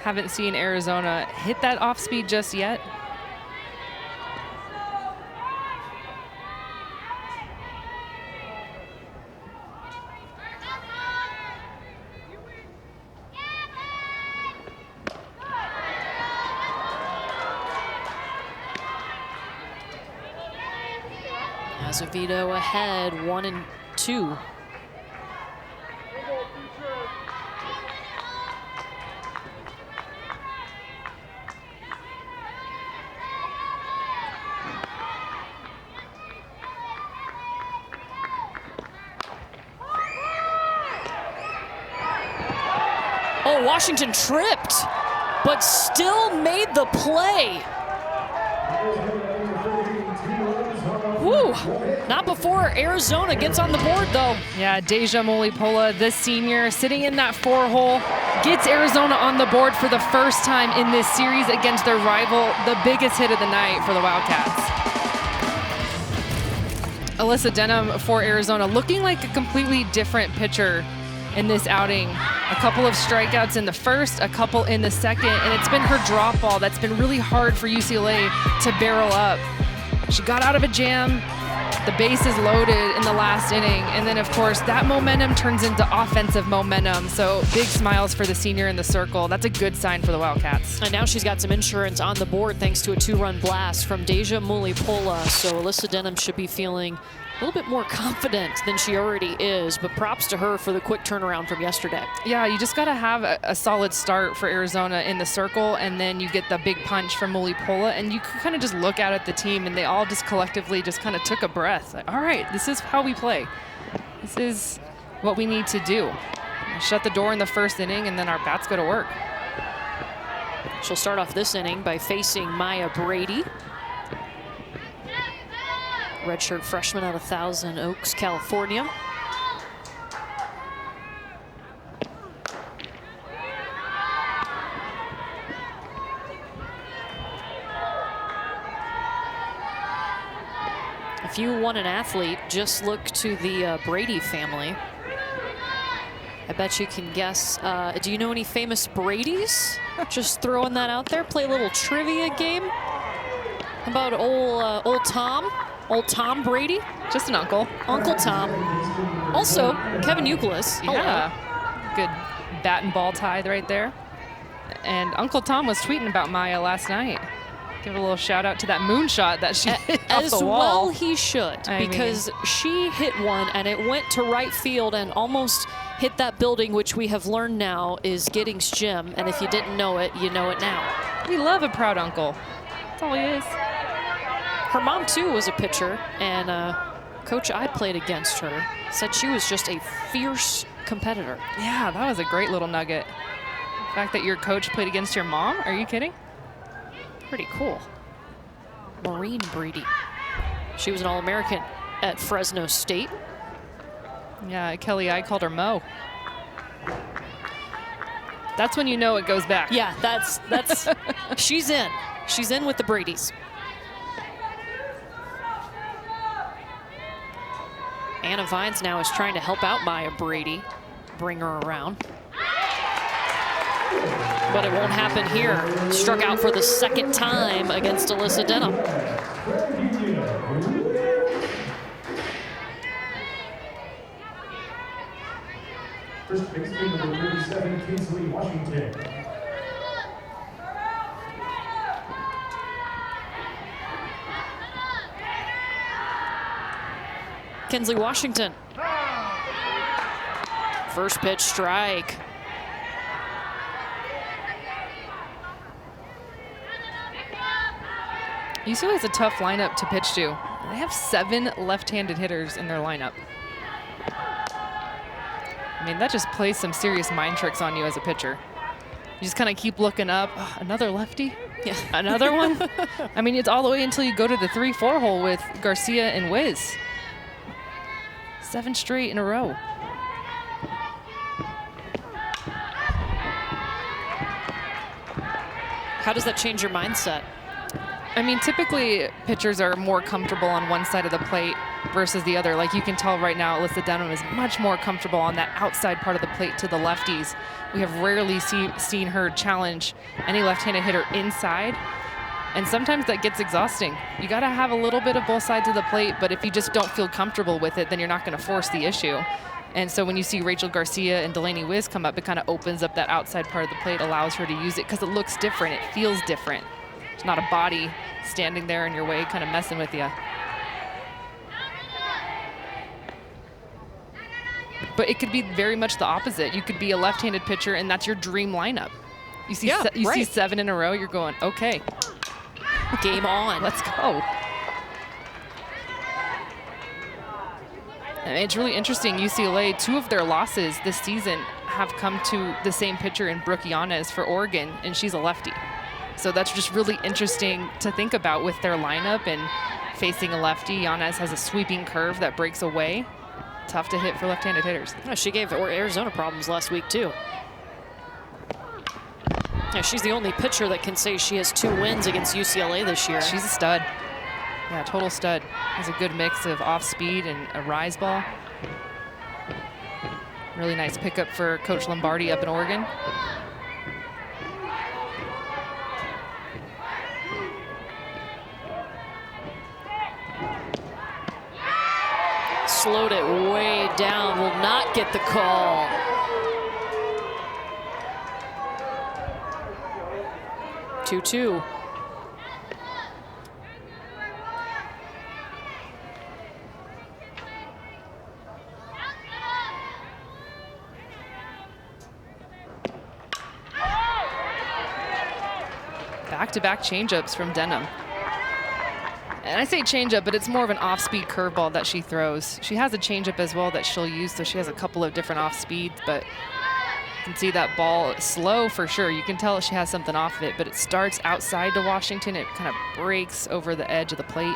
Haven't seen Arizona hit that off speed just yet. Azevedo ahead, 1-2. Oh, Washington tripped, but still made the play. Woo! Not before Arizona gets on the board, though. Yeah, Deja Mulipola, the senior, sitting in that 4-hole, gets Arizona on the board for the first time in this series against their rival, the biggest hit of the night for the Wildcats. Alyssa Denham for Arizona, looking like a completely different pitcher in this outing. A couple of strikeouts in the first, a couple in the second, and it's been her drop ball that's been really hard for UCLA to barrel up. She got out of a jam, the bases loaded in the last inning, and then of course that momentum turns into offensive momentum. So big smiles for the senior in the circle. That's a good sign for the Wildcats. And now she's got some insurance on the board thanks to a 2-run blast from Deja Mulipola. So Alyssa Denham should be feeling a little bit more confident than she already is, but props to her for the quick turnaround from yesterday. Yeah, you just got to have a solid start for Arizona in the circle, and then you get the big punch from Mulipola, and you can kind of just look out at the team, and they all just collectively just kind of took a breath. Like, all right, this is how we play. This is what we need to do. Shut the door in the first inning, and then our bats go to work. She'll start off this inning by facing Maya Brady. Redshirt freshman out of Thousand Oaks, California. If you want an athlete, just look to the Brady family. I bet you can guess. Do you know any famous Bradys? Just throwing that out there. Play a little trivia game. How about old Tom? Old Tom Brady? Just an uncle. Uncle Tom. Also, Kevin Youkilis. Yeah. Good bat and ball tie right there. And Uncle Tom was tweeting about Maya last night. Give a little shout out to that moonshot that she hit off the wall. As well he should, because she hit one and it went to right field and almost hit that building, which we have learned now is Giddings Gym. And if you didn't know it, you know it now. We love a proud uncle. That's all he is. Her mom, too, was a pitcher, and Coach I played against her. Said she was just a fierce competitor. Yeah, that was a great little nugget. The fact that your coach played against your mom? Are you kidding? Pretty cool. Maureen Brady. She was an All-American at Fresno State. Yeah, Kelly, I called her Mo. That's when you know it goes back. Yeah, that's she's in. She's in with the Bradys. Anna Vines now is trying to help out Maya Brady, bring her around. But it won't happen here. Struck out for the second time against Alyssa Denham. First baseman number 37, Kinsley Washington. Kinsley Washington. First pitch strike. UCLA has a tough lineup to pitch to. They have 7 left-handed hitters in their lineup. I mean, that just plays some serious mind tricks on you as a pitcher. You just kind of keep looking up. Oh, another lefty? Yeah. Another one? I mean, it's all the way until you go to the 3-4 hole with Garcia and Wiz. 7 straight in a row. How does that change your mindset? I mean, typically pitchers are more comfortable on one side of the plate versus the other. Like you can tell right now, Alyssa Denham is much more comfortable on that outside part of the plate to the lefties. We have rarely seen her challenge any left-handed hitter inside. And sometimes that gets exhausting. You got to have a little bit of both sides of the plate, but if you just don't feel comfortable with it, then you're not going to force the issue. And so when you see Rachel Garcia and Delaney Wiz come up, it kind of opens up that outside part of the plate, allows her to use it because it looks different. It feels different. It's not a body standing there in your way kind of messing with you. But it could be very much the opposite. You could be a left-handed pitcher, and that's your dream lineup. You see, see 7 in a row, you're going, okay. Game on. Let's go. And it's really interesting. UCLA, 2 of their losses this season have come to the same pitcher in Brooke Yanez for Oregon, and she's a lefty. So that's just really interesting to think about with their lineup and facing a lefty. Yanez has a sweeping curve that breaks away. Tough to hit for left-handed hitters. Yeah, she gave Arizona problems last week, too. Yeah, she's the only pitcher that can say she has 2 wins against UCLA this year. She's a stud. Yeah, total stud. Has a good mix of off-speed and a rise ball. Really nice pickup for Coach Lombardi up in Oregon. Slowed it way down, will not get the call. Two. Back-to-back changeups from Denham. And I say changeup, but it's more of an off-speed curveball that she throws. She has a changeup as well that she'll use, so she has a couple of different off-speeds, but you can see that ball slow for sure. You can tell she has something off of it, but it starts outside to Washington. It kind of breaks over the edge of the plate.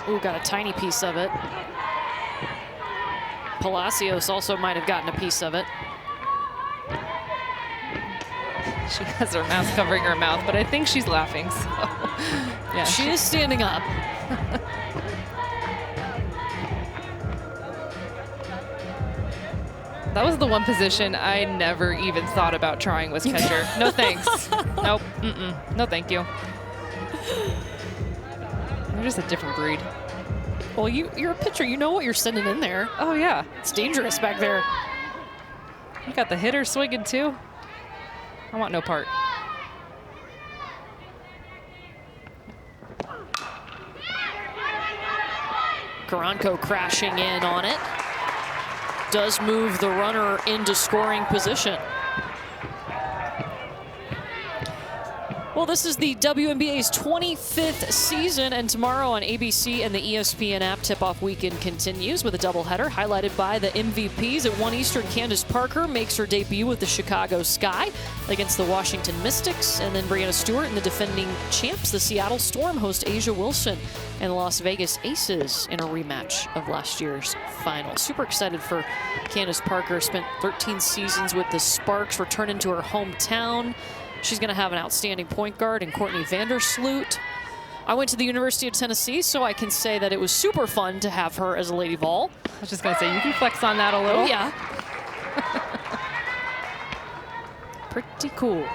Ooh, got a tiny piece of it. Palacios also might have gotten a piece of it. She has her mask covering her mouth, but I think she's laughing, so yeah. She is standing up. That was the one position I never even thought about trying was catcher. No thanks. Nope. No thank you. You're just a different breed. Well, you're a pitcher. You know what you're sending in there. Oh, yeah. It's dangerous back there. You got the hitter swinging, too. I want no part. Karanko crashing in on it. Does move the runner into scoring position. Well, this is the WNBA's 25th season, and tomorrow on ABC and the ESPN app, tip-off weekend continues with a doubleheader highlighted by the MVPs. At 1 Eastern, Candace Parker makes her debut with the Chicago Sky against the Washington Mystics, and then Brianna Stewart and the defending champs, the Seattle Storm, host Asia Wilson and the Las Vegas Aces in a rematch of last year's final. Super excited for Candace Parker. Spent 13 seasons with the Sparks, returning to her hometown. She's going to have an outstanding point guard in Courtney Vandersloot. I went to the University of Tennessee, so I can say that it was super fun to have her as a Lady Vol. I was just going to say, you can flex on that a little. Oh, yeah. Pretty cool.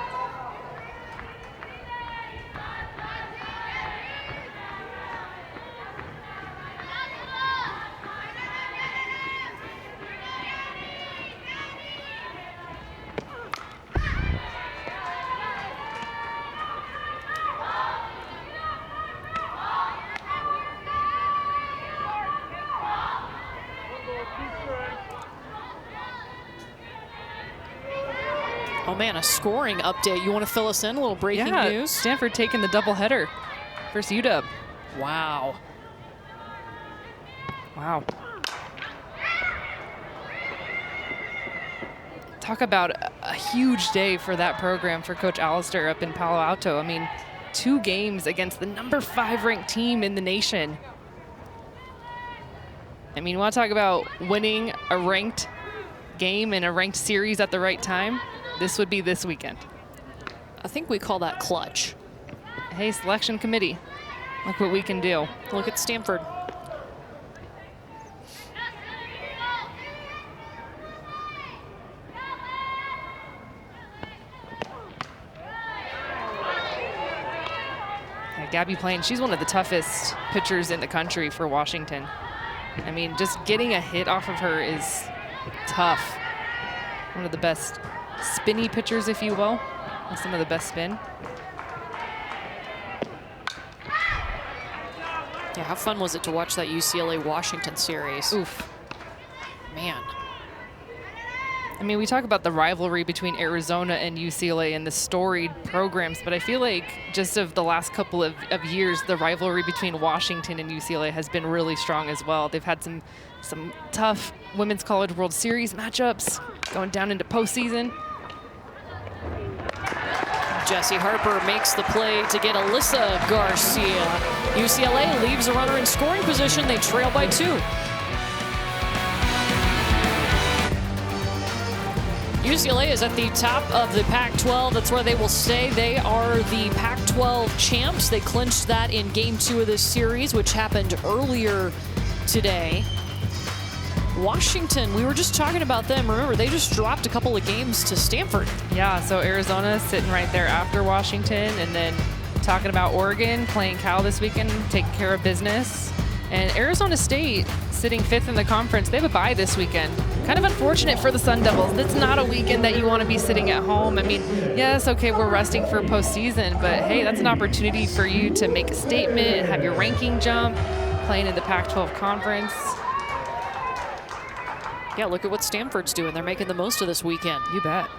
Oh man, a scoring update. You want to fill us in? A little breaking news? Stanford taking the doubleheader versus UW. Wow. Wow. Talk about a huge day for that program for Coach Allister up in Palo Alto. I mean, 2 games against the number 5 ranked team in the nation. I mean, you want to talk about winning a ranked game and a ranked series at the right time? This would be this weekend. I think we call that clutch. Hey, selection committee, look what we can do. Look at Stanford. Yeah, Gabby Plain, she's one of the toughest pitchers in the country for Washington. I mean, just getting a hit off of her is tough. One of the best spinny pitchers, if you will, with some of the best spin. Yeah, how fun was it to watch that UCLA-Washington series? Oof. Man. I mean, we talk about the rivalry between Arizona and UCLA and the storied programs, but I feel like just of the last couple of years, the rivalry between Washington and UCLA has been really strong as well. They've had some tough Women's College World Series matchups going down into postseason. Jesse Harper makes the play to get Alyssa Garcia. UCLA leaves a runner in scoring position. They trail by 2. UCLA is at the top of the Pac-12. That's where they will stay. They are the Pac-12 champs. They clinched that in Game 2 of this series, which happened earlier today. Washington, we were just talking about them. Remember, they just dropped a couple of games to Stanford. Yeah, so Arizona sitting right there after Washington, and then talking about Oregon playing Cal this weekend, taking care of business. And Arizona State sitting 5th in the conference. They have a bye this weekend. Kind of unfortunate for the Sun Devils. It's not a weekend that you want to be sitting at home. I mean, yes, okay, we're resting for postseason, but hey, that's an opportunity for you to make a statement, have your ranking jump, playing in the Pac-12 conference. Yeah, look at what Stanford's doing. They're making the most of this weekend. You bet.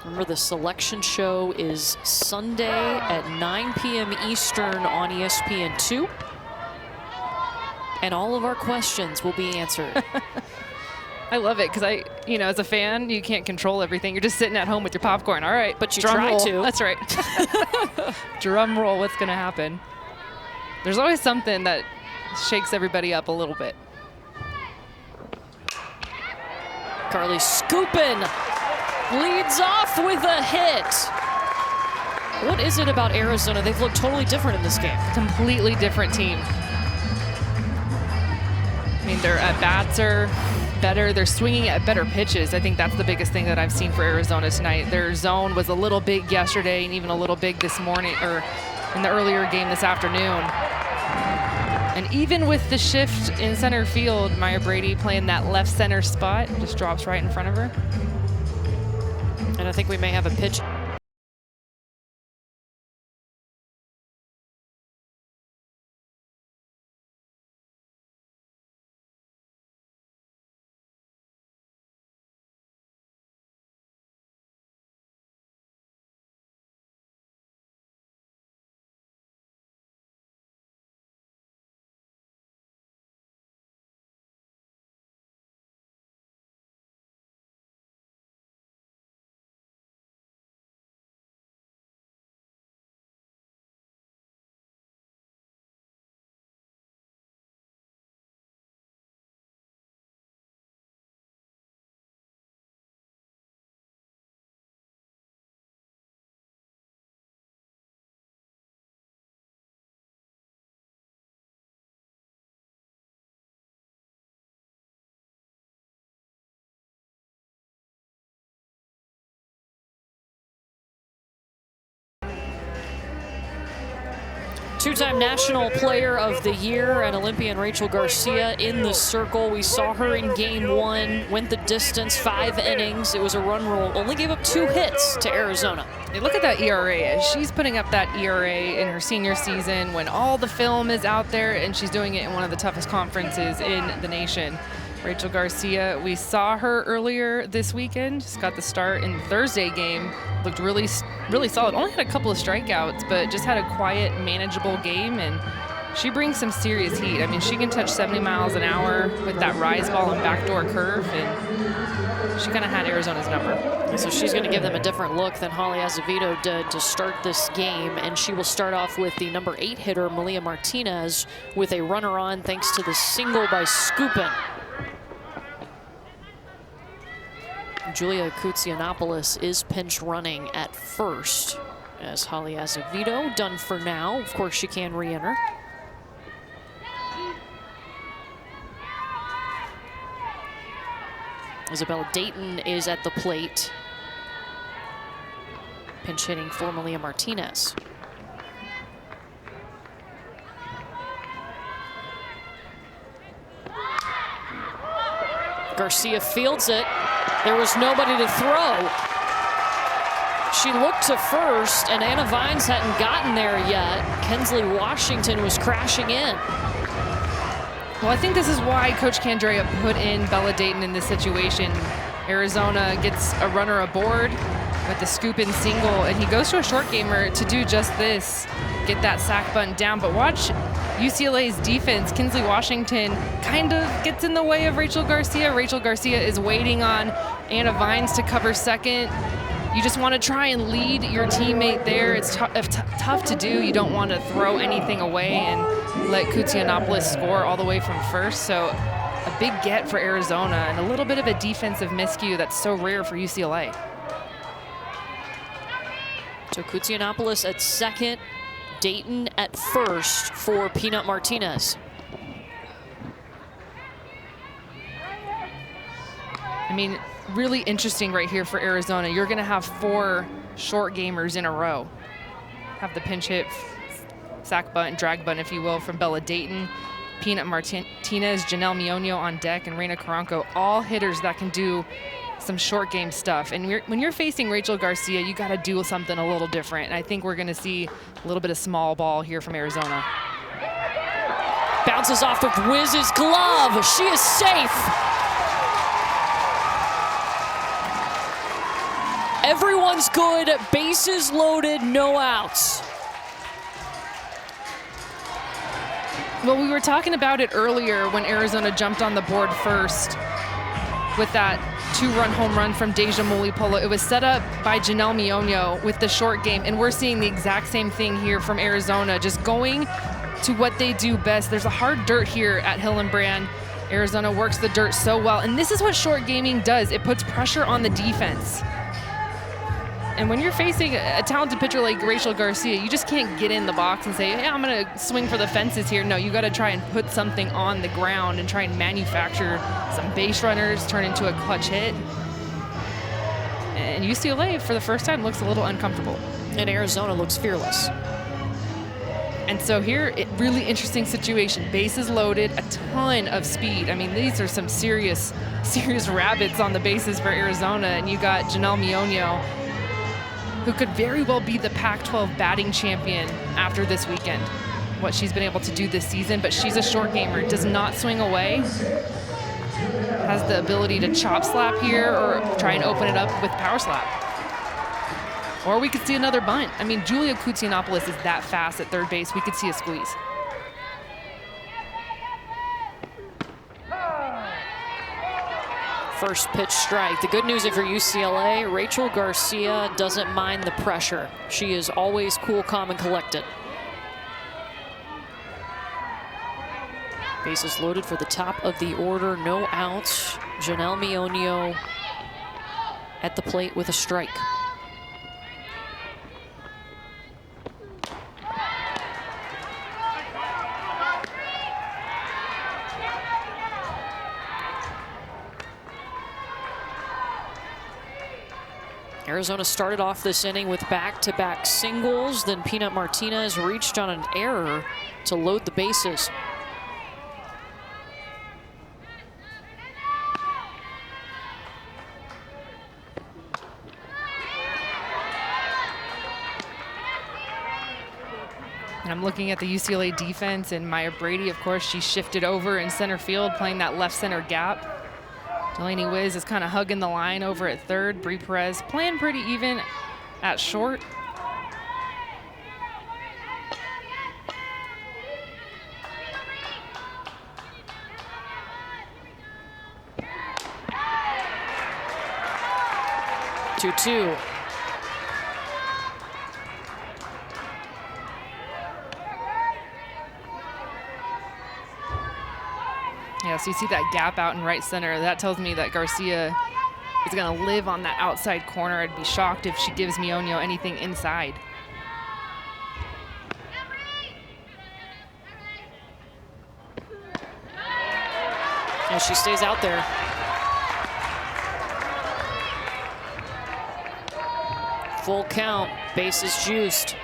Remember, the selection show is Sunday at 9 p.m. Eastern on ESPN2. And all of our questions will be answered. I love it because as a fan, you can't control everything. You're just sitting at home with your popcorn. All right, but you drum try roll. to. That's right. Drum roll. What's going to happen? There's always something that shakes everybody up a little bit. Carly Scoopin leads off with a hit. What is it about Arizona? They've looked totally different in this game. Completely different team. I mean, their at-bats are better. They're swinging at better pitches. I think that's the biggest thing that I've seen for Arizona tonight. Their zone was a little big yesterday and even a little big this morning, or in the earlier game this afternoon. And even with the shift in center field, Maya Brady playing that left center spot, just drops right in front of her. And I think we may have a pitch. Two-time National Player of the Year and Olympian Rachel Garcia in the circle. We saw her in Game 1, went the distance, 5 innings. It was a run rule, only gave up 2 hits to Arizona. Hey, look at that ERA. She's putting up that ERA in her senior season when all the film is out there, and she's doing it in one of the toughest conferences in the nation. Rachel Garcia, we saw her earlier this weekend. Just got the start in the Thursday game. Looked really solid. Only had a couple of strikeouts, but just had a quiet, manageable game, and she brings some serious heat. I mean, she can touch 70 miles an hour with that rise ball and backdoor curve, and She kind of had Arizona's number. And so she's going to give them a different look than Holly Azevedo did to start this game. And she will start off with the number 8 hitter, Malia Martinez, with a runner on thanks to the single by Skupin. Julia Koutsianopoulos is pinch running at first as Holly Azevedo done for now. Of course, she can re-enter. Isabella Dayton is at the plate. Pinch hitting for Malia Martinez. Garcia fields it. There was nobody to throw. She looked to first, and Anna Vines hadn't gotten there yet. Kensley Washington was crashing in. Well, I think this is why Coach Candrea put in Bella Dayton in this situation. Arizona gets a runner aboard with the scoop-in single, and he goes to a short gamer to do just this, get that sack bunt down. But watch UCLA's defense. Kinsley Washington kind of gets in the way of Rachel Garcia. Rachel Garcia is waiting on Anna Vines to cover second. You just want to try and lead your teammate there. It's tough to do. You don't want to throw anything away and let Koutsianopoulos score all the way from first. So a big get for Arizona and a little bit of a defensive miscue that's so rare for UCLA. So Koutsianopoulos at second, Dayton at first for Peanut Martinez. I mean, really interesting right here for Arizona. You're going to have 4 short gamers in a row. Have the pinch hit, sack bunt, drag bunt, if you will, from Bella Dayton, Peanut Martinez, Janelle Mionio on deck, and Reina Caranco, all hitters that can do some short game stuff. And when you're facing Rachel Garcia, you got to do something a little different. And I think we're going to see a little bit of small ball here from Arizona. Bounces off of Wiz's glove. She is safe. Everyone's good. Bases loaded, no outs. Well, we were talking about it earlier when Arizona jumped on the board first with that 2-run home run from Deja Mulipolo. It was set up by Janelle Mionio with the short game, and we're seeing the exact same thing here from Arizona, just going to what they do best. There's a hard dirt here at Hillenbrand. Arizona works the dirt so well, and this is what short gaming does. It puts pressure on the defense. And when you're facing a talented pitcher like Rachel Garcia, you just can't get in the box and say, hey, I'm going to swing for the fences here. No, you got to try and put something on the ground and try and manufacture some base runners, turn into a clutch hit. And UCLA, for the first time, looks a little uncomfortable. And Arizona looks fearless. And so here, really interesting situation. Bases loaded, a ton of speed. I mean, these are some serious rabbits on the bases for Arizona. And you got Janelle Mionio, who could very well be the Pac-12 batting champion after this weekend, what she's been able to do this season. But she's a short gamer, does not swing away, has the ability to chop slap here or try and open it up with power slap. Or we could see another bunt. I mean, Julia Koutsianopoulos is that fast at third base. We could see a squeeze. First pitch strike. The good news for UCLA, Rachel Garcia doesn't mind the pressure. She is always cool, calm, and collected. Bases loaded for the top of the order, no outs. Janelle Mionio at the plate with a strike. Arizona started off this inning with back-to-back singles. Then Peanut Martinez reached on an error to load the bases. And I'm looking at the UCLA defense, and Maya Brady, of course, she shifted over in center field, playing that left center gap. Delaney Wiz is kind of hugging the line over at third. Bree Perez playing pretty even at short. 2-2. Yeah, so you see that gap out in right center. That tells me that Garcia is going to live on that outside corner. I'd be shocked if she gives Mionio anything inside. And she stays out there. Full count, bases juiced.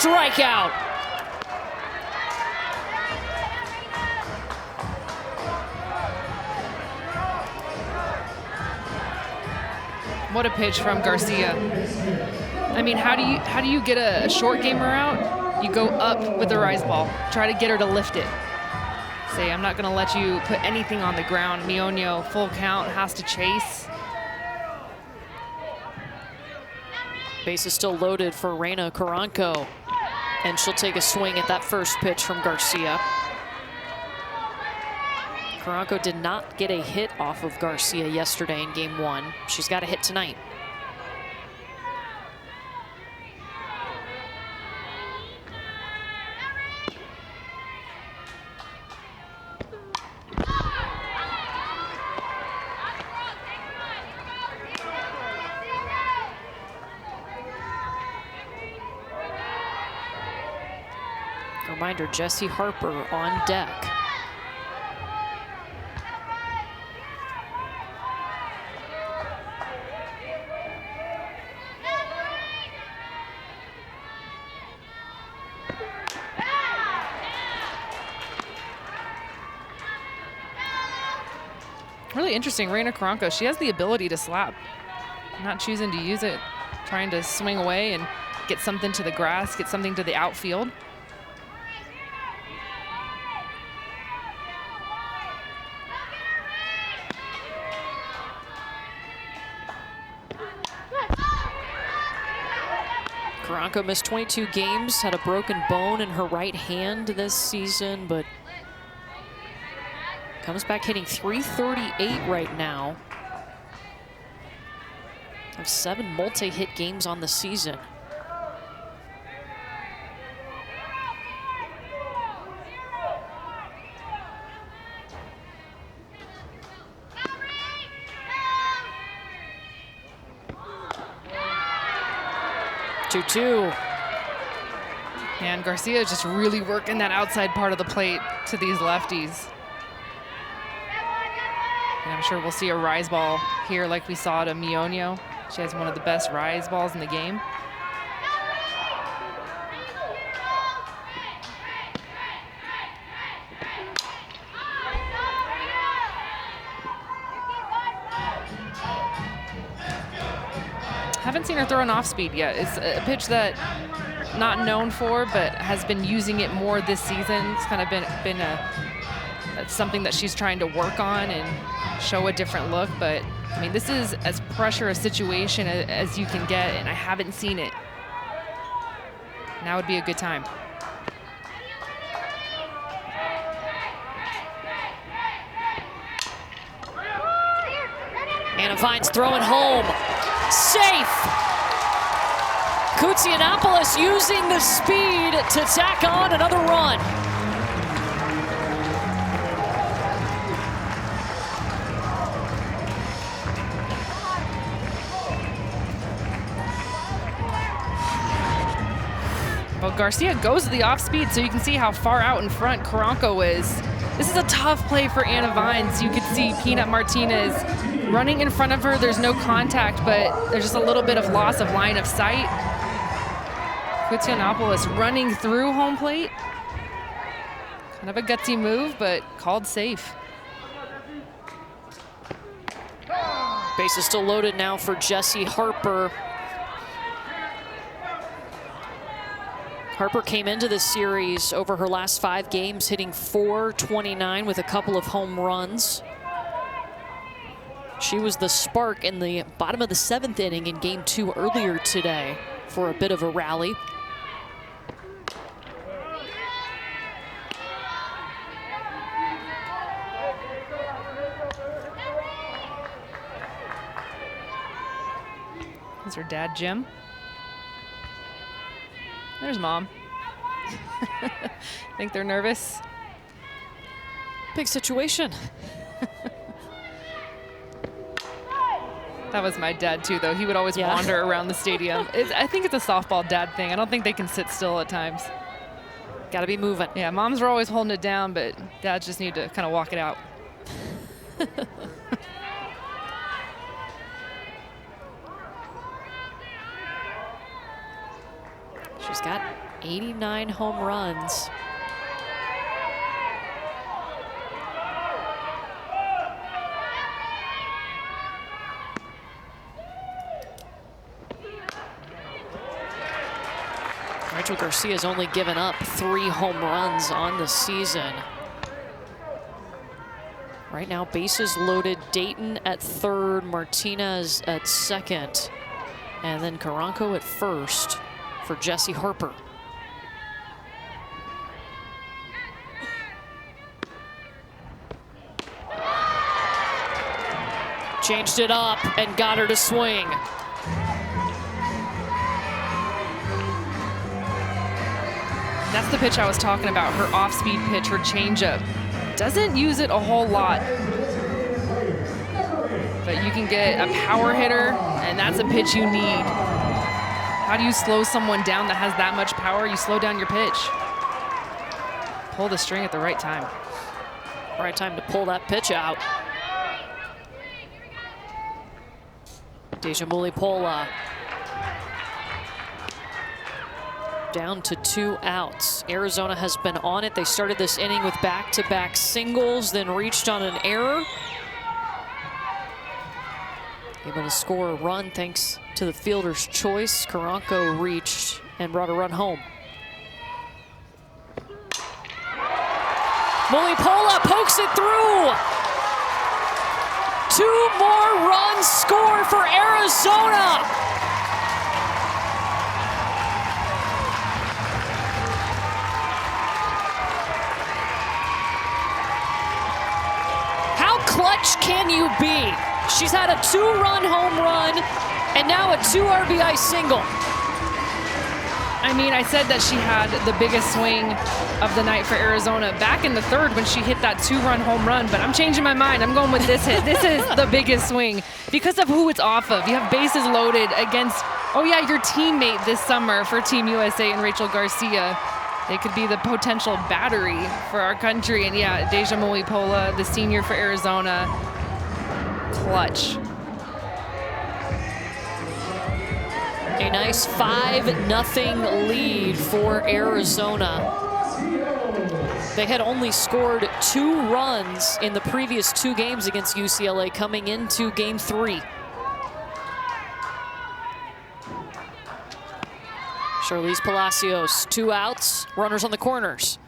Strikeout. What a pitch from Garcia. I mean, how do you get a short gamer out? You go up with the rise ball. Try to get her to lift it. Say, I'm not going to let you put anything on the ground. Mionio, full count, has to chase. Base is still loaded for Reina Caranco. And she'll take a swing at that first pitch from Garcia. Caranco did not get a hit off of Garcia yesterday in game 1. She's got a hit tonight. Reminder, Jessie Harper on deck. Really interesting, Reina Caranco, she has the ability to slap. Not choosing to use it, trying to swing away and get something to the grass, get something to the outfield. Caranco missed 22 games, had a broken bone in her right hand this season, but comes back hitting .338 right now. Have 7 multi-hit games on the season. Two. And Garcia is just really working that outside part of the plate to these lefties. And I'm sure we'll see a rise ball here like we saw to Mionio. She has one of the best rise balls in the game. Haven't seen her throw an off speed yet. It's a pitch that not known for, but has been using it more this season. It's kind of been something that she's trying to work on and show a different look. But I mean, this is as pressure a situation as you can get, and I haven't seen it. Now would be a good time. Anna Vines throwing home. Safe. Koutsianopoulos using the speed to tack on another run. Well, Garcia goes to the off speed, so you can see how far out in front Caranco is. This is a tough play for Anna Vines. You could see Peanut Martinez running in front of her. There's no contact, but there's just a little bit of loss of line of sight. Kwiatkowski running through home plate. Kind of a gutsy move, but called safe. Bases still loaded now for Jessie Harper. Harper came into this series over her last 5 games hitting .429 with a couple of home runs. She was the spark in the bottom of the 7th inning in Game 2 earlier today for a bit of a rally. Is her dad, Jim? There's Mom. Think they're nervous? Big situation. That was my dad too, though. He would always wander around the stadium. I think it's a softball dad thing. I don't think they can sit still at times. Got to be moving. Yeah, moms were always holding it down, but dads just need to kind of walk it out. She's got 89 home runs. Rachel Garcia's only given up 3 home runs on the season. Right now, bases loaded. Dayton at 3rd, Martinez at 2nd, and then Karanko at 1st. For Jessie Harper. Changed it up and got her to swing. That's the pitch I was talking about, her off-speed pitch, her changeup. Doesn't use it a whole lot. But you can get a power hitter, and that's a pitch you need. How do you slow someone down that has that much power? You slow down your pitch. Pull the string at the right time. Right time to pull that pitch out. Deja Mulipola down to 2 outs. Arizona has been on it. They started this inning with back-to-back singles, then reached on an error. Able to score a run thanks to the fielder's choice. Karanko reached and brought a run home. Mulipola pokes it through. 2 more runs score for Arizona. How clutch can you be? She's had a 2-run home run and now a 2 RBI single. I mean, I said that she had the biggest swing of the night for Arizona back in the 3rd when she hit that 2-run home run, but I'm changing my mind. I'm going with this hit. This is the biggest swing because of who it's off of. You have bases loaded against, oh yeah, your teammate this summer for Team USA and Rachel Garcia. They could be the potential battery for our country. And yeah, Deja Mulipola, the senior for Arizona, clutch. A nice 5-0 lead for Arizona. They had only scored 2 runs in the previous 2 games against UCLA coming into Game 3. Charlize Palacios, 2 outs, runners on the corners.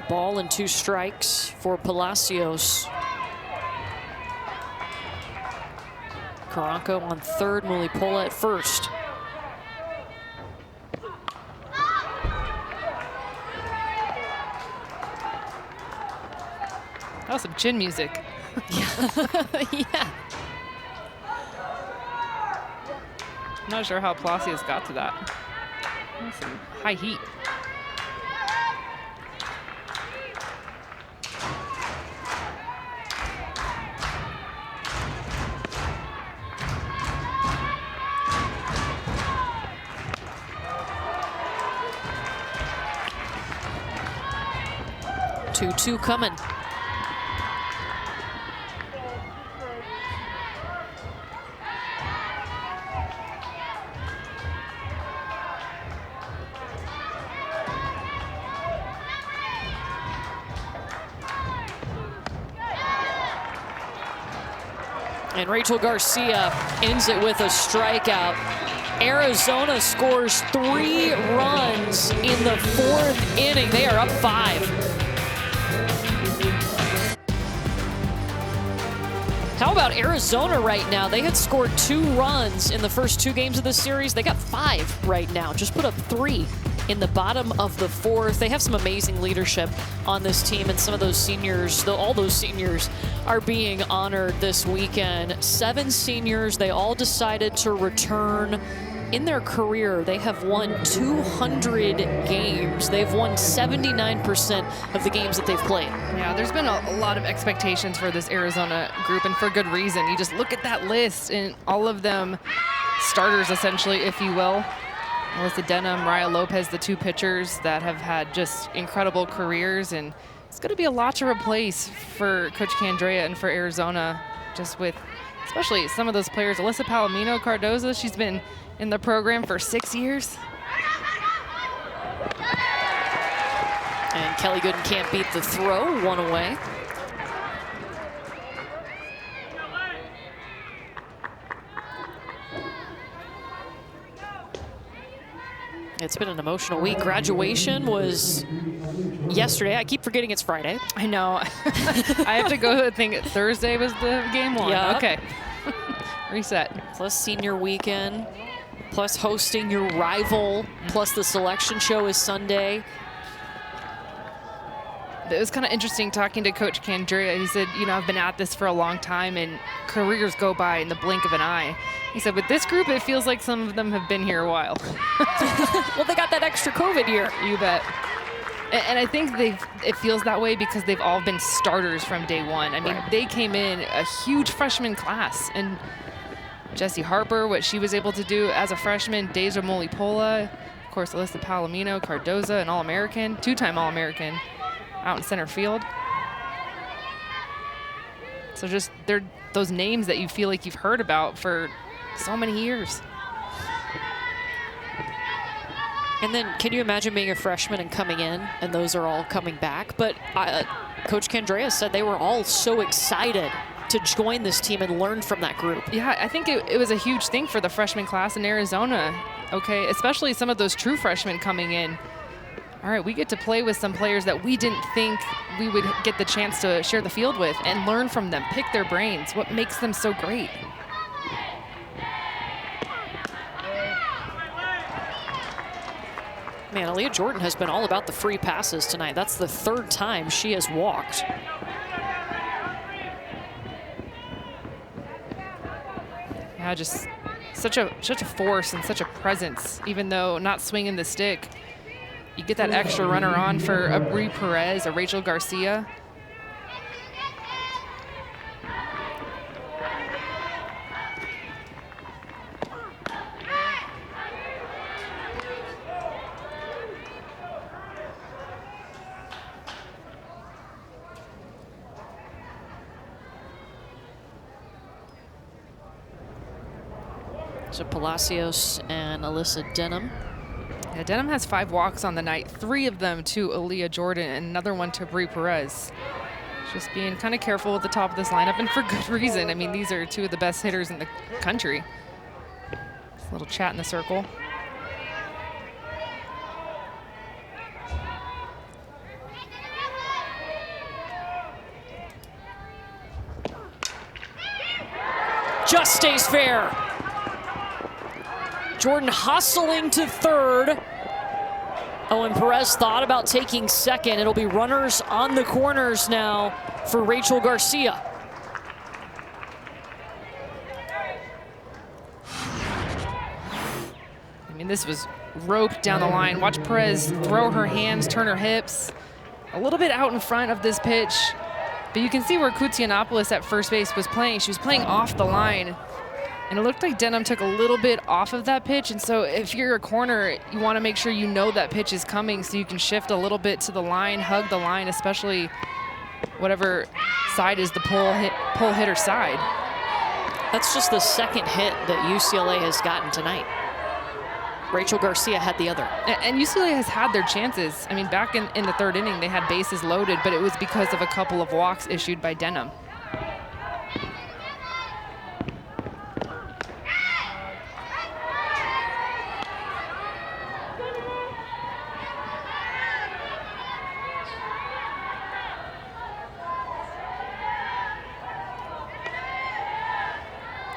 Ball and 2 strikes for Palacios. Caranco on third, Mulipola at first. That was some chin music. Yeah. I'm not sure how Palacios got to that. That's some high heat. Two coming. And Rachel Garcia ends it with a strikeout. Arizona scores 3 runs in the 4th inning. They are up 5. How about Arizona right now? They had scored 2 runs in the first 2 games of the series. They got 5 right now. Just put up 3 in the bottom of the 4th. They have some amazing leadership on this team, and some of those seniors, all those seniors are being honored this weekend. 7 seniors, they all decided to return. In their career, they have won 200 games. They've won 79% of the games that they've played. Yeah, there's been a lot of expectations for this Arizona group, and for good reason. You just look at that list, and all of them starters, essentially, if you will. Alyssa Denham, Mariah Lopez, the 2 pitchers that have had just incredible careers, and it's going to be a lot to replace for Coach Candrea and for Arizona, just with especially some of those players. Alyssa Palomino Cardoza, she's been in the program for 6 years. And Kelly Gooden can't beat the throw, 1 away. It's been an emotional week. Graduation was yesterday. I keep forgetting it's Friday. I know. I have to go. I think Thursday was the game 1. Yeah. Okay. Reset. Plus senior weekend, plus hosting your rival, plus the selection show is Sunday. It was kind of interesting talking to Coach Candrea. He said, you know, I've been at this for a long time, and careers go by in the blink of an eye. He said, with this group, it feels like some of them have been here a while. Well, they got that extra COVID year. You bet. And I think it feels that way because they've all been starters from day 1. I mean, They came in a huge freshman class, and Jessie Harper, what she was able to do as a freshman, Deja Mulipola, of course, Alyssa Palomino, Cardoza, an All-American, 2-time All-American out in center field. So just they're those names that you feel like you've heard about for so many years. And then can you imagine being a freshman and coming in, and those are all coming back? But Coach Candrea said they were all so excited to join this team and learn from that group. Yeah, I think it was a huge thing for the freshman class in Arizona, okay? Especially some of those true freshmen coming in. All right, we get to play with some players that we didn't think we would get the chance to share the field with and learn from them, pick their brains, what makes them so great. Man, Aaliyah Jordan has been all about the free passes tonight. That's the 3rd time she has walked. Yeah, just such a force and such a presence, even though not swinging the stick. You get that extra runner on for a Brie Perez, a Rachel Garcia. So Palacios and Alyssa Denham. Yeah, Denham has 5 walks on the night, 3 of them to Aaliyah Jordan and another one to Brie Perez. Just being kind of careful at the top of this lineup, and for good reason. I mean, these are 2 of the best hitters in the country. Just a little chat in the circle. just stays fair. Jordan hustling to third. Owen Perez thought about taking second. It'll be runners on the corners now for Rachel Garcia. I mean, this was roped down the line. Watch Perez throw her hands, turn her hips. A little bit out in front of this pitch. But you can see where Koutsianopoulos at first base was playing. She was playing off the line. And it looked like Denham took a little bit off of that pitch. And so if you're a corner, you want to make sure you know that pitch is coming so you can shift a little bit to the line, hug the line, especially whatever side is the pull hitter side. That's just the second hit that UCLA has gotten tonight. Rachel Garcia had the other. And UCLA has had their chances. I mean, back in the third inning, they had bases loaded, but it was because of a couple of walks issued by Denham.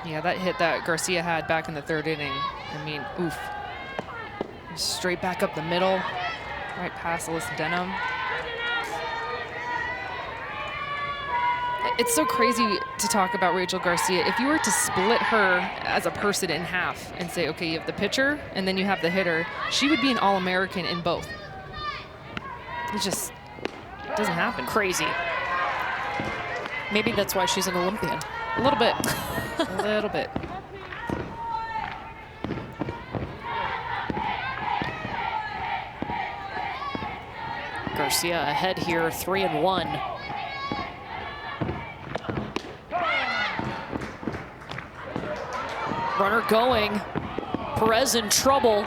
Yeah, that hit that Garcia had back in the third inning, I mean, oof. Straight back up the middle, right past Alyssa Denham. It's so crazy to talk about Rachel Garcia. If you were to split her as a person in half and say, okay, you have the pitcher and then you have the hitter, she would be an All-American in both. It just doesn't happen. Crazy. Maybe that's why she's an Olympian. A little bit. A little bit. Garcia ahead here, 3-1. Runner going. Perez in trouble.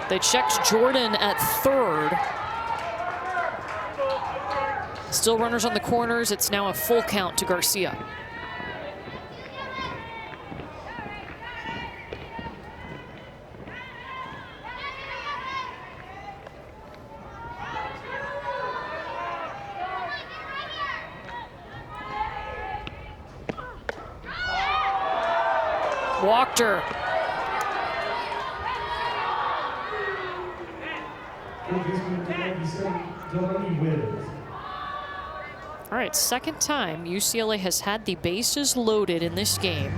They checked Jordan at third. Still runners on the corners. It's now a full count to Garcia. Walked her. All right, second time UCLA has had the bases loaded in this game.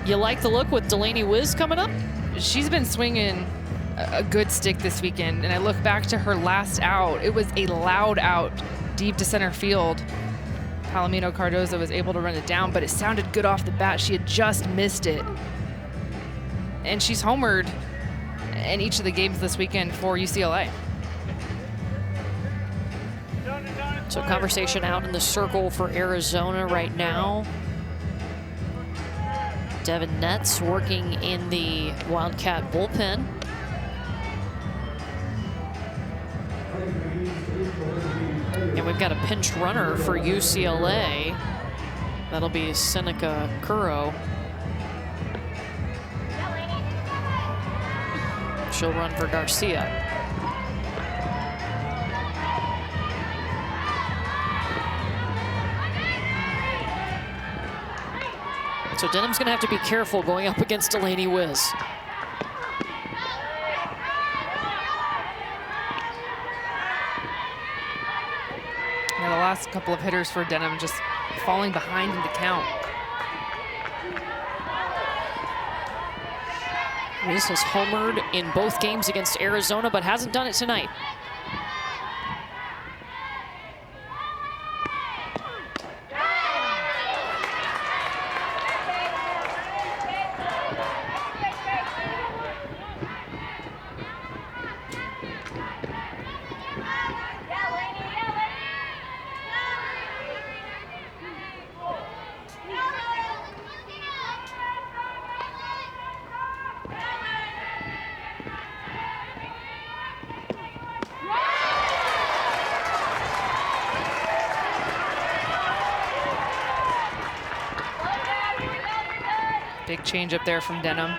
You like the look with Delaney Wiz coming up? She's been swinging a good stick this weekend, and I look back to her last out. It was a loud out deep to center field. Palomino Cardozo was able to run it down, but it sounded good off the bat. She had just missed it. And she's homered in each of the games this weekend for UCLA. So conversation out in the circle for Arizona right now. Devin Netz working in the Wildcat bullpen. And we've got a pinch runner for UCLA. That'll be Seneca Curro. She'll run for Garcia. So Denham's gonna have to be careful going up against Delaney Wiz. Yeah, the last couple of hitters for Denham just falling behind in the count. Wiz has homered in both games against Arizona, but hasn't done it tonight. Big change up there from Denham.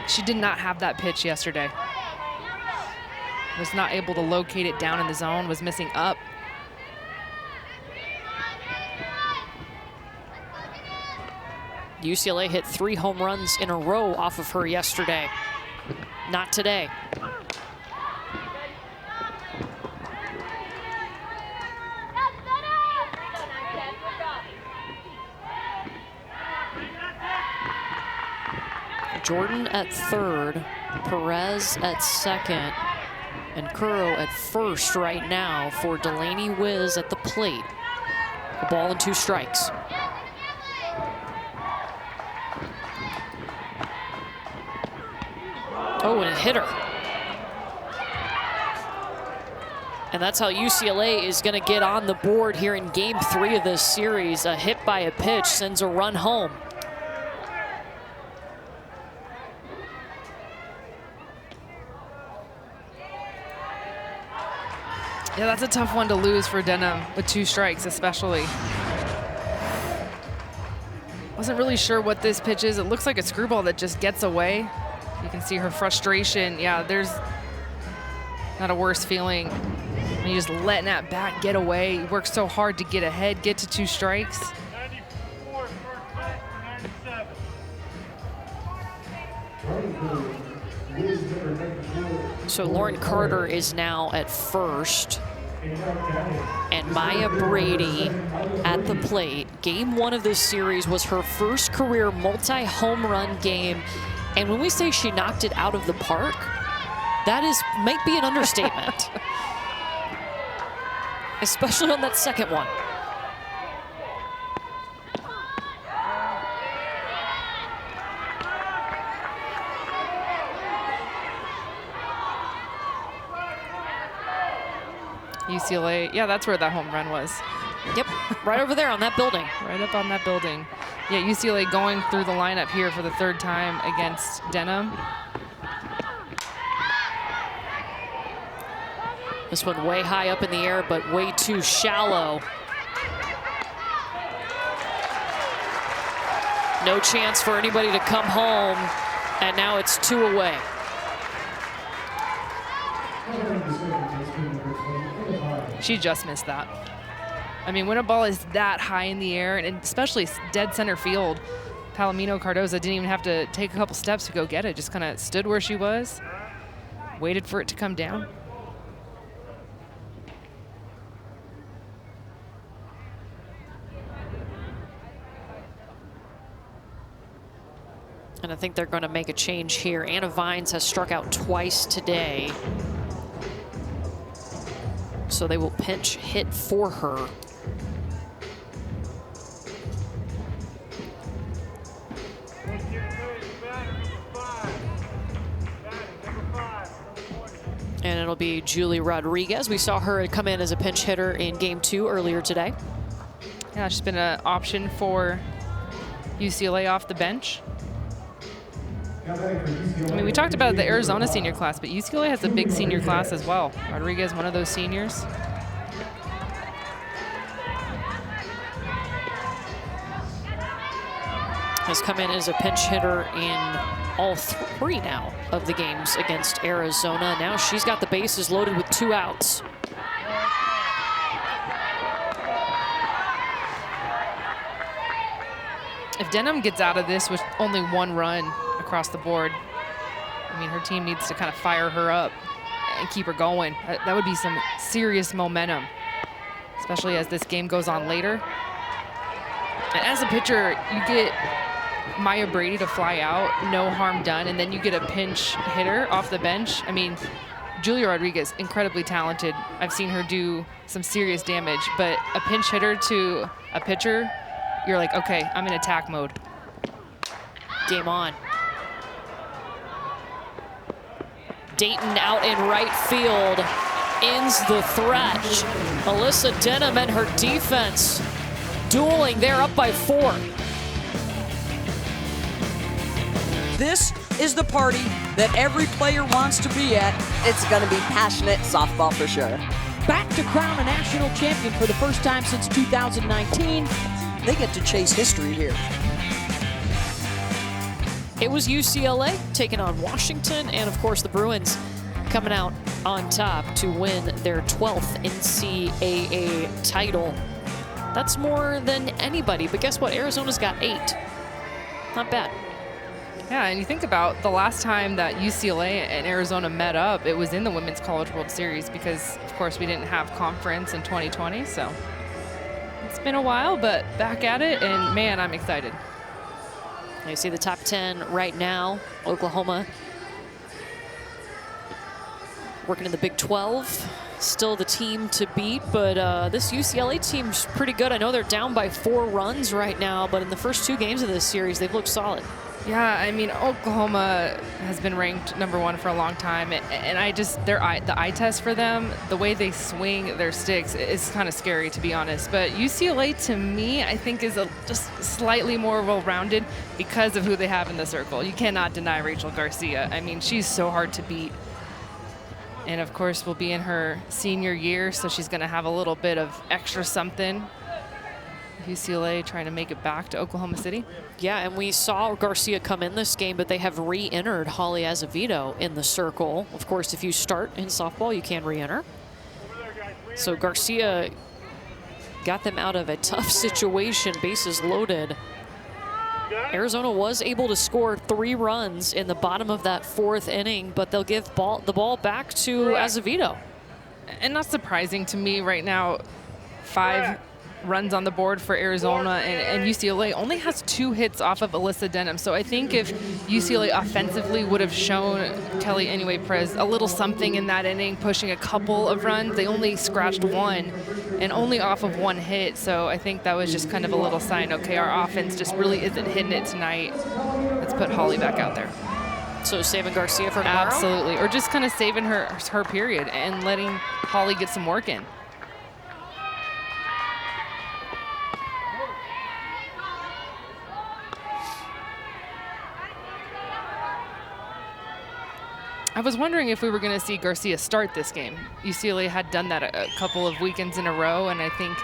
She did not have that pitch yesterday. Was not able to locate it down in the zone, was missing up. UCLA hit 3 home runs in a row off of her yesterday. Not today. Jordan at third, Perez at second, and Curro at first right now for Delaney Wiz at the plate. A ball and 2 strikes. Oh, and a hitter. And that's how UCLA is going to get on the board here in game 3 of this series. A hit by a pitch sends a run home. Yeah, that's a tough one to lose for Denham with 2 strikes, especially. Wasn't really sure what this pitch is. It looks like a screwball that just gets away. You can see her frustration. Yeah, there's not a worse feeling when you just letting that bat get away. You work so hard to get ahead, get to 2 strikes. 94 for 97. So Lauren Carter is now at first, and Maya Brady at the plate. Game 1 of this series was her first career multi-home run game, and when we say she knocked it out of the park, that might be an understatement. Especially on that second one. UCLA, yeah, that's where that home run was. Yep, right over there on that building. Right up on that building. Yeah, UCLA going through the lineup here for the 3rd time against Denham. This one way high up in the air, but way too shallow. No chance for anybody to come home, and now it's 2 away. She just missed that. I mean, when a ball is that high in the air, and especially dead center field, Palomino Cardoza didn't even have to take a couple steps to go get it. Just kind of stood where she was, waited for it to come down. And I think they're going to make a change here. Anna Vines has struck out twice today, so they will pinch hit for her. And it'll be Julie Rodriguez. We saw her come in as a pinch hitter in game 2 earlier today. Yeah, she's been an option for UCLA off the bench. I mean, we talked about the Arizona senior class, but UCLA has a big senior class as well. Rodriguez, one of those seniors. Has come in as a pinch hitter in all 3 now of the games against Arizona. Now she's got the bases loaded with 2 outs. If Denham gets out of this with only 1 run across the board, I mean, her team needs to kind of fire her up and keep her going. That would be some serious momentum, especially as this game goes on later. And as a pitcher, you get Maya Brady to fly out, no harm done, and then you get a pinch hitter off the bench. I mean, Julia Rodriguez, incredibly talented. I've seen her do some serious damage, but a pinch hitter to a pitcher, you're like, okay, I'm in attack mode. Game on. Dayton out in right field ends the threat. Alyssa Denham and her defense dueling. They're up by 4. This is the party that every player wants to be at. It's going to be passionate softball for sure. Back to crown a national champion for the first time since 2019. They get to chase history here. It was UCLA taking on Washington, and of course the Bruins coming out on top to win their 12th NCAA title. That's more than anybody, but guess what? Arizona's got 8. Not bad. Yeah, and you think about the last time that UCLA and Arizona met up, it was in the Women's College World Series because, of course, we didn't have conference in 2020. So it's been a while, but back at it, and man, I'm excited. You see the top 10 right now. Oklahoma working in the Big 12. Still the team to beat, but this UCLA team's pretty good. I know they're down by 4 runs right now, but in the first 2 games of this series, they've looked solid. Yeah, I mean, Oklahoma has been ranked #1 for a long time, and the eye test for them, the way they swing their sticks is kind of scary, to be honest. But UCLA, to me, I think is just slightly more well-rounded because of who they have in the circle. You cannot deny Rachel Garcia. I mean, she's so hard to beat. And, of course, will be in her senior year, so she's going to have a little bit of extra something. UCLA trying to make it back to Oklahoma City. Yeah, and we saw Garcia come in this game, but they have re-entered Holly Azevedo in the circle. Of course, if you start in softball, you can re-enter. So Garcia got them out of a tough situation, bases loaded. Arizona was able to score 3 runs in the bottom of that 4th inning, but they'll give the ball back to Azevedo. And not surprising to me right now, 5 runs on the board for Arizona, and UCLA only has 2 hits off of Alyssa Denham. So I think if UCLA offensively would have shown Kelly Inouye-Perez a little something in that inning, pushing a couple of runs, they only scratched 1 and only off of 1 hit. So I think that was just kind of a little sign, okay, our offense just really isn't hitting it tonight. Let's put Holly back out there. So saving Garcia for tomorrow? Absolutely, or just kind of saving her period and letting Holly get some work in. I was wondering if we were going to see Garcia start this game. UCLA had done that a couple of weekends in a row, and I think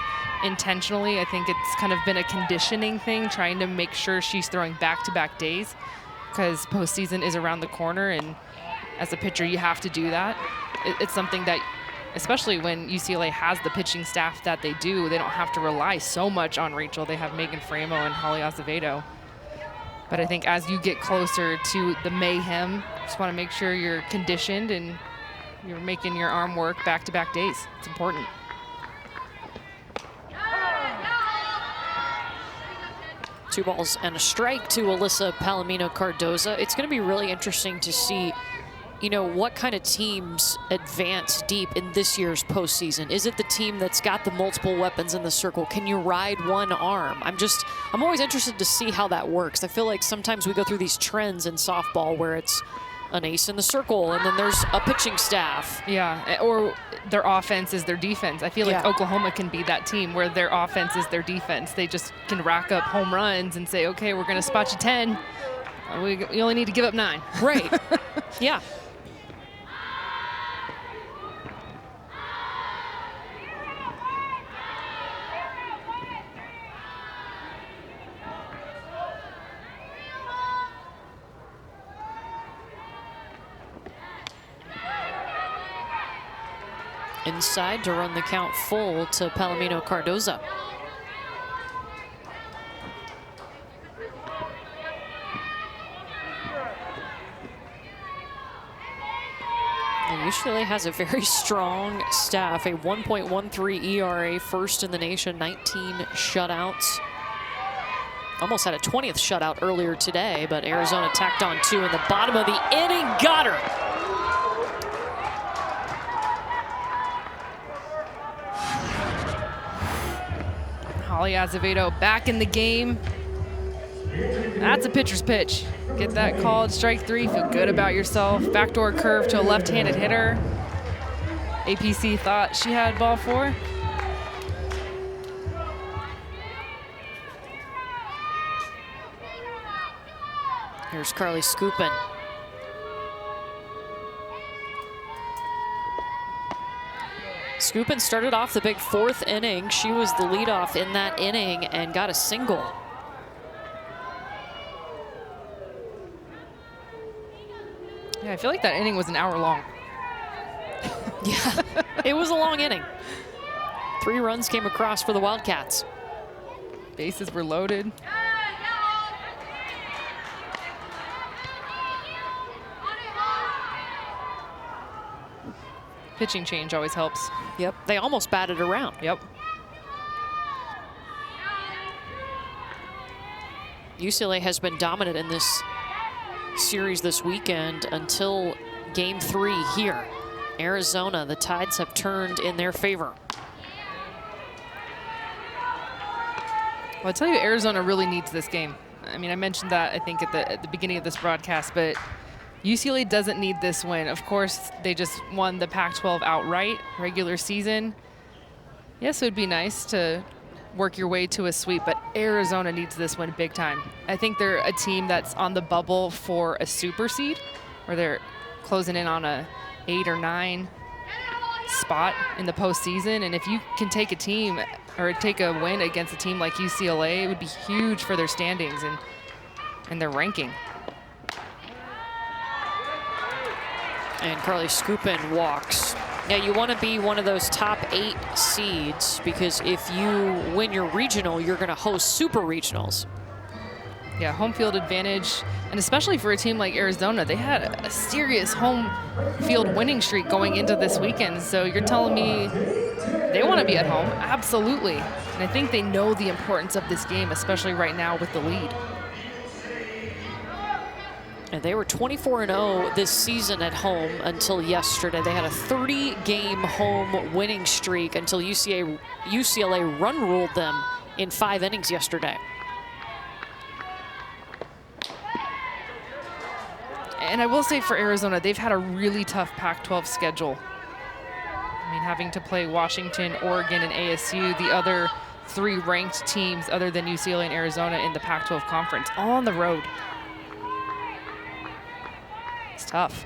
intentionally, I think it's kind of been a conditioning thing, trying to make sure she's throwing back-to-back days because postseason is around the corner, and as a pitcher, you have to do that. It's something that, especially when UCLA has the pitching staff that they do, they don't have to rely so much on Rachel. They have Megan Framo and Holly Azevedo. But I think as you get closer to the mayhem, just want to make sure you're conditioned and you're making your arm work back-to-back days. It's important. Two balls and a strike to Alyssa Palomino-Cardoza. It's going to be really interesting to see, you know, what kind of teams advance deep in this year's postseason. Is it the team that's got the multiple weapons in the circle? Can you ride one arm? I'm always interested to see how that works. I feel like sometimes we go through these trends in softball where it's an ace in the circle and then there's a pitching staff. Yeah, or their offense is their defense. I feel like Oklahoma can be that team where their offense is their defense. They just can rack up home runs and say, okay, we're going to spot you 10. We only need to give up 9. Right. Yeah. Inside to run the count full to Palomino-Cardoza. UCLA has a very strong staff, a 1.13 ERA, first in the nation, 19 shutouts. Almost had a 20th shutout earlier today, but Arizona tacked on 2 in the bottom of the inning. Got her. Holly Azevedo back in the game. That's a pitcher's pitch. Get that called, strike 3, feel good about yourself. Backdoor curve to a left-handed hitter. APC thought she had ball 4. Here's Carly Skupin. Skupin started off the big 4th inning. She was the leadoff in that inning and got a single. Yeah, I feel like that inning was an hour long. Yeah, it was a long inning. 3 runs came across for the Wildcats. Bases were loaded. Pitching change always helps. Yep, they almost batted around. Yep. UCLA has been dominant in this series this weekend until Game 3 here. Arizona, the tides have turned in their favor. Well, I'll tell you, Arizona really needs this game. I mean, I mentioned that, I think, at the beginning of this broadcast, but UCLA doesn't need this win. Of course, they just won the Pac-12 outright, regular season. Yes, it would be nice to work your way to a sweep, but Arizona needs this win big time. I think they're a team that's on the bubble for a super seed, where they're closing in on a 8 or 9 spot in the postseason. And if you can take a team or take a win against a team like UCLA, it would be huge for their standings and their ranking. And Carly Skupin walks. Yeah, you want to be one of those top 8 seeds, because if you win your regional, you're going to host super regionals. Yeah, home field advantage, and especially for a team like Arizona, they had a serious home field winning streak going into this weekend. So you're telling me they want to be at home? Absolutely. And I think they know the importance of this game, especially right now with the lead. And they were 24-0 this season at home until yesterday. They had a 30-game home winning streak until UCLA run-ruled them in 5 innings yesterday. And I will say for Arizona, they've had a really tough Pac-12 schedule. I mean, having to play Washington, Oregon, and ASU, the other 3 ranked teams other than UCLA and Arizona in the Pac-12 conference, all on the road. It's tough.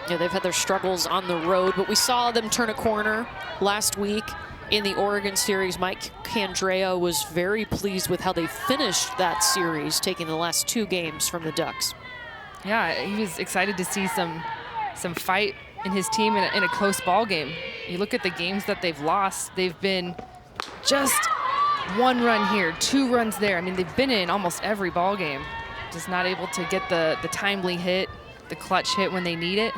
Yeah, they've had their struggles on the road, but we saw them turn a corner last week in the Oregon series. Mike Candrea was very pleased with how they finished that series, taking the last 2 games from the Ducks. Yeah, he was excited to see some fight in his team in a close ball game. You look at the games that they've lost, they've been just 1 run here, 2 runs there. I mean, they've been in almost every ball game, just not able to get the timely hit, the clutch hit when they need it.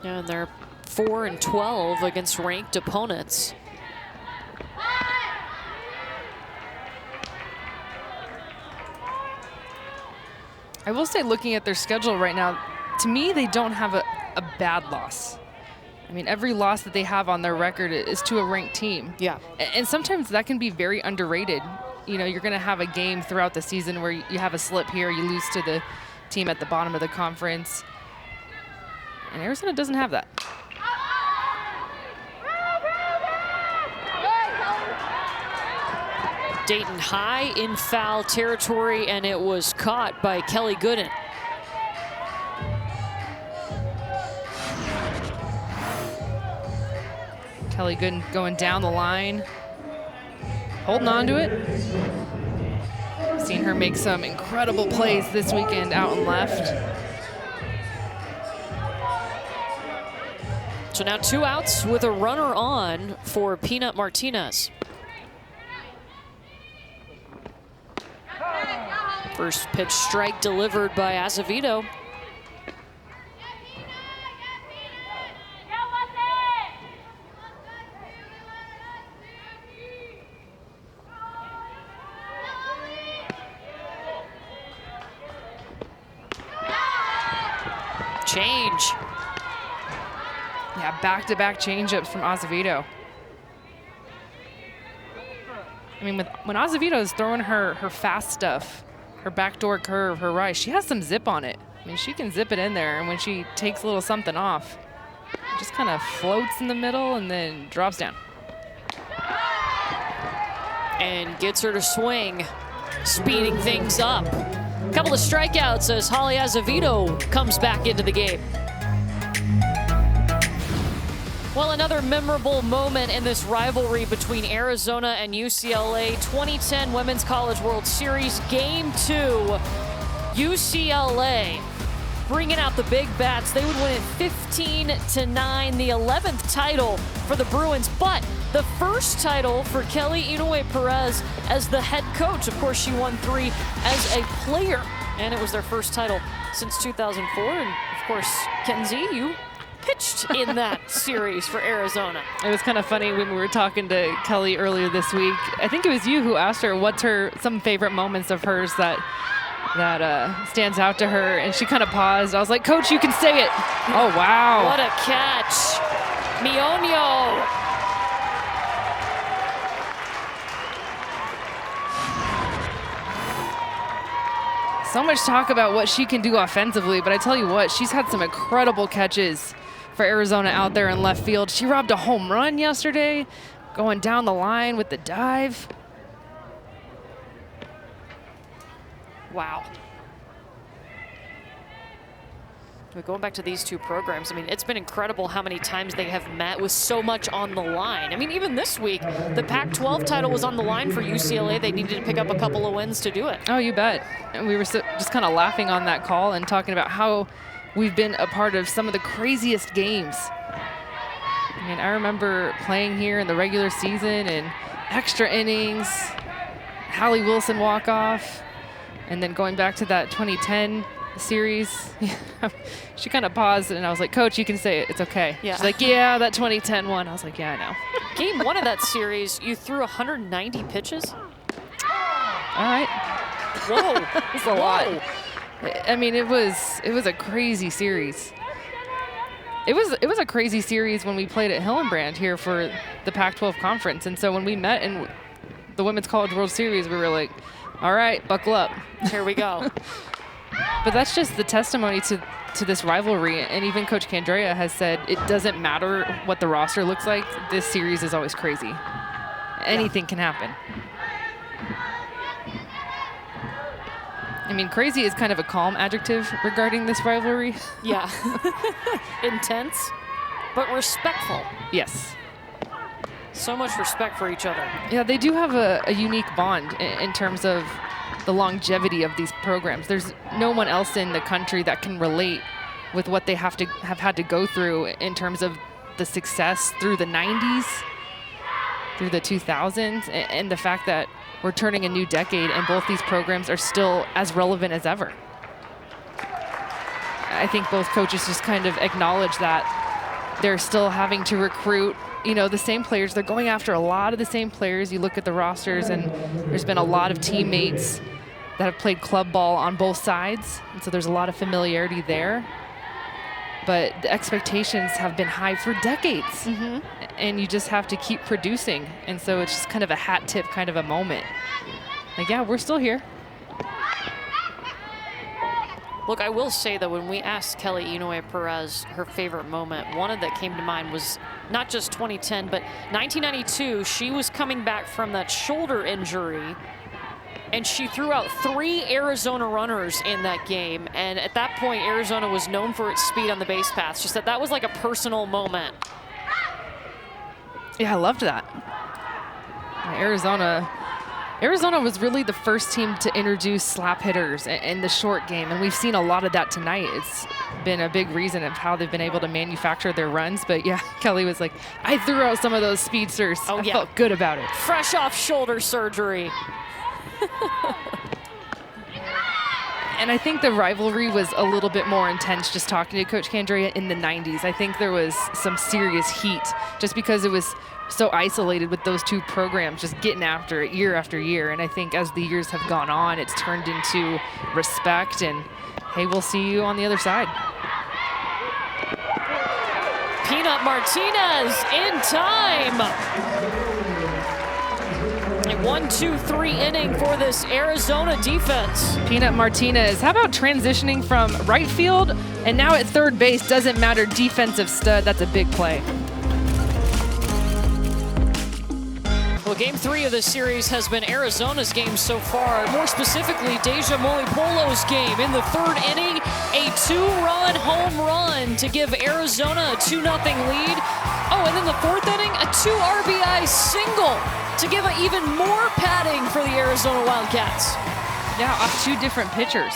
And they're 4-12 against ranked opponents. I will say, looking at their schedule right now, to me, they don't have a bad loss. I mean, every loss that they have on their record is to a ranked team. Yeah. And sometimes that can be very underrated. You know, you're going to have a game throughout the season where you have a slip here, you lose to the team at the bottom of the conference. And Arizona doesn't have that. Dayton High in foul territory, and it was caught by Kelly Gooden. Kelly Gooden going down the line, holding on to it. Seen her make some incredible plays this weekend out and left. So now 2 outs with a runner on for Peanut Martinez. First pitch strike delivered by Azevedo. Change. Yeah, back-to-back changeups from Azevedo. I mean, when Azevedo is throwing her fast stuff, her backdoor curve, her rise, she has some zip on it. I mean, she can zip it in there, and when she takes a little something off, it just kind of floats in the middle and then drops down. And gets her to swing, speeding things up. A couple of strikeouts as Holly Azevedo comes back into the game. Well, another memorable moment in this rivalry between Arizona and UCLA. 2010 Women's College World Series, Game 2. UCLA bringing out the big bats. They would win it 15-9, the 11th title for the Bruins, but the first title for Kelly Inoue Perez as the head coach. Of course, she won 3 as a player, and it was their first title since 2004. And of course, Kenzie, you pitched in that series for Arizona. It was kind of funny when we were talking to Kelly earlier this week. I think it was you who asked her what's some favorite moments of hers that stands out to her, and she kind of paused. I was like, Coach, you can say it. Oh, wow. What a catch. Mionio. So much talk about what she can do offensively, but I tell you what, she's had some incredible catches for Arizona out there in left field. She robbed a home run yesterday, going down the line with the dive. Wow. Going back to these two programs, I mean, it's been incredible how many times they have met with so much on the line. I mean, even this week, the Pac-12 title was on the line for UCLA. They needed to pick up a couple of wins to do it. Oh, you bet. And we were just kind of laughing on that call and talking about how we've been a part of some of the craziest games. I mean, I remember playing here in the regular season and extra innings, Hallie Wilson walk-off, and then going back to that 2010 series. She kind of paused, and I was like, Coach, you can say it. It's okay. Yeah. She's like, yeah, that 2010 one. I was like, yeah, I know. Game 1 of that series, you threw 190 pitches? All right. Whoa. It's a lot. I mean, it was a crazy series. It was a crazy series when we played at Hillenbrand here for the Pac-12 conference. And so when we met in the Women's College World Series, we were like, all right, buckle up. Here we go. But that's just the testimony to this rivalry. And even Coach Candrea has said it doesn't matter what the roster looks like. This series is always crazy. Anything can happen. I mean, crazy is kind of a calm adjective regarding this rivalry. Yeah. Intense, but respectful. Yes. So much respect for each other. Yeah, they do have a unique bond in terms of the longevity of these programs. There's no one else in the country that can relate with what they have had to go through in terms of the success through the 90s, through the 2000s, and the fact that we're turning a new decade and both these programs are still as relevant as ever. I think both coaches just kind of acknowledge that they're still having to recruit, you know, the same players. They're going after a lot of the same players. You look at the rosters, and there's been a lot of teammates that have played club ball on both sides, and so there's a lot of familiarity there. But the expectations have been high for decades, and you just have to keep producing. And so it's just kind of a hat tip kind of a moment. Like, yeah, we're still here. Look, I will say that when we asked Kelly Inoue Perez her favorite moment, one of that came to mind was not just 2010, but 1992. She was coming back from that shoulder injury, and she threw out 3 Arizona runners in that game. And at that point, Arizona was known for its speed on the base paths. She said that was like a personal moment. Yeah, I loved that. Arizona was really the first team to introduce slap hitters in the short game, and we've seen a lot of that tonight. It's been a big reason of how they've been able to manufacture their runs. But yeah, Kelly was like, I threw out some of those speedsters. I felt good about it. Fresh off shoulder surgery. And I think the rivalry was a little bit more intense just talking to Coach Candrea in the 90s. I think there was some serious heat just because it was so isolated with those two programs just getting after it year after year. And I think as the years have gone on, it's turned into respect, and hey, we'll see you on the other side. Peanut Martinez in time. A 1-2-3 inning for this Arizona defense. Peanut Martinez, how about transitioning from right field and now at third base? Doesn't matter, defensive stud. That's a big play. Well, game 3 of this series has been Arizona's game so far. More specifically, Deja Molipolo's game. In the 3rd inning, a 2-run home run to give Arizona a 2-0 lead. Oh, and in the 4th inning, a 2 RBI single to give even more padding for the Arizona Wildcats. Yeah, off 2 different pitchers.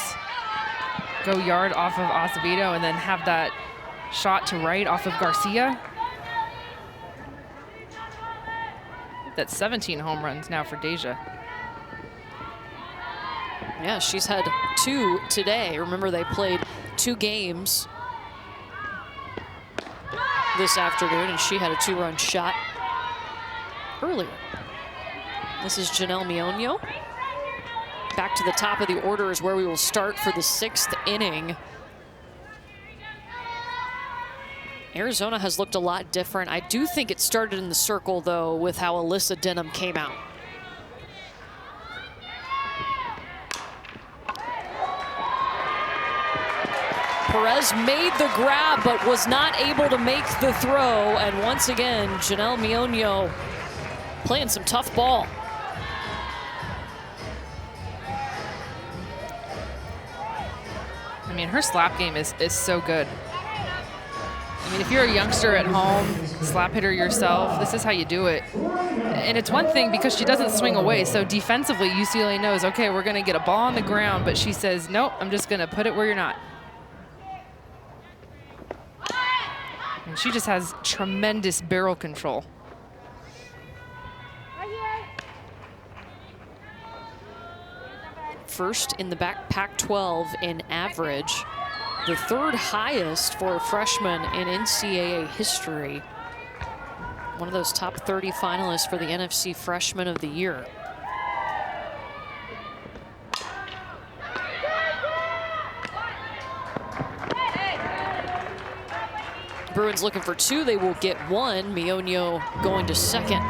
go yard off of Acevedo and then have that shot to right off of Garcia. That's 17 home runs now for Deja. Yeah, she's had 2 today. Remember, they played 2 games this afternoon, and she had a 2-run shot earlier. This is Janelle Mionio. Back to the top of the order is where we will start for the 6th inning. Arizona has looked a lot different. I do think it started in the circle, though, with how Alyssa Denham came out. Perez made the grab, but was not able to make the throw. And once again, Janelle Mionio playing some tough ball. I mean, her slap game is so good. I mean, if you're a youngster at home, slap hitter yourself, this is how you do it. And it's one thing because she doesn't swing away. So defensively, UCLA knows, okay, we're going to get a ball on the ground. But she says, nope, I'm just going to put it where you're not. And she just has tremendous barrel control. First in the Pac-12 in average, the 3rd highest for a freshman in NCAA history. One of those top 30 finalists for the NFC Freshman of the Year. Bruins looking for 2. They will get 1. Mionio going to second.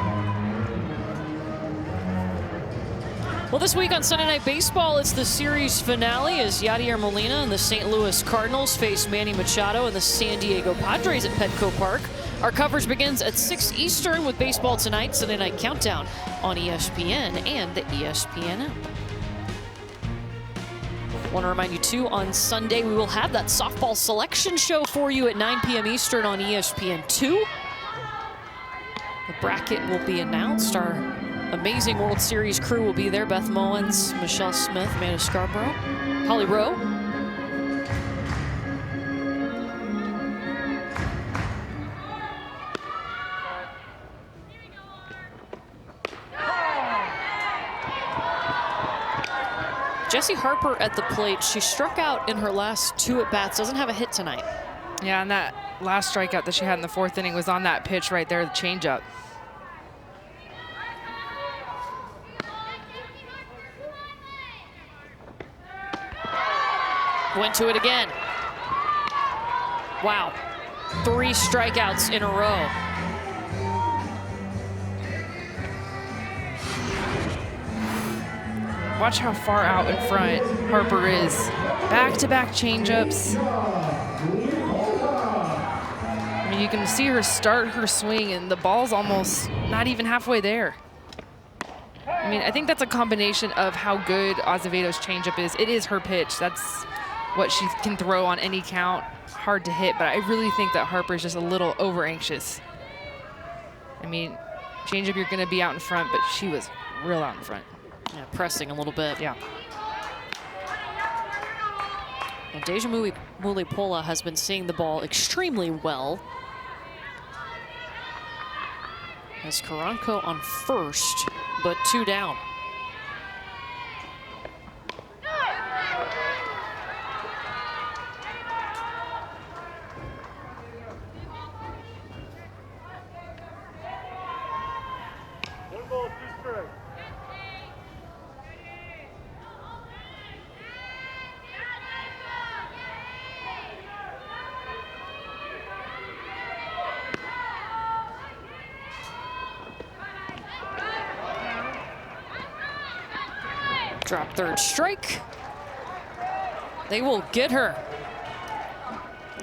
Well, this week on Sunday Night Baseball, it's the series finale as Yadier Molina and the St. Louis Cardinals face Manny Machado and the San Diego Padres at Petco Park. Our coverage begins at 6 Eastern with Baseball Tonight, Sunday Night Countdown on ESPN and the ESPN app. Want to remind you, too, on Sunday, we will have that softball selection show for you at 9 p.m. Eastern on ESPN2. The bracket will be announced. Our amazing World Series crew will be there. Beth Mowens, Michelle Smith, Amanda Scarborough, Holly Rowe. Jessie Harper at the plate. She struck out in her last 2 at-bats. Doesn't have a hit tonight. Yeah, and that last strikeout that she had in the 4th inning was on that pitch right there, the changeup. Went to it again. Wow. 3 strikeouts in a row. Watch how far out in front Harper is. Back-to-back changeups. I mean, you can see her start her swing, and the ball's almost not even halfway there. I mean, I think that's a combination of how good Azevedo's changeup is. It is her pitch. That's what she can throw on any count. Hard to hit, but I really think that Harper's just a little over-anxious. I mean, changeup, you're going to be out in front, but she was real out in front. Yeah, pressing a little bit. Yeah. Well, Deja Mulipola has been seeing the ball extremely well. Has Karanko on first, but 2 down. One ball, 2 strikes. Drop 3rd strike. They will get her.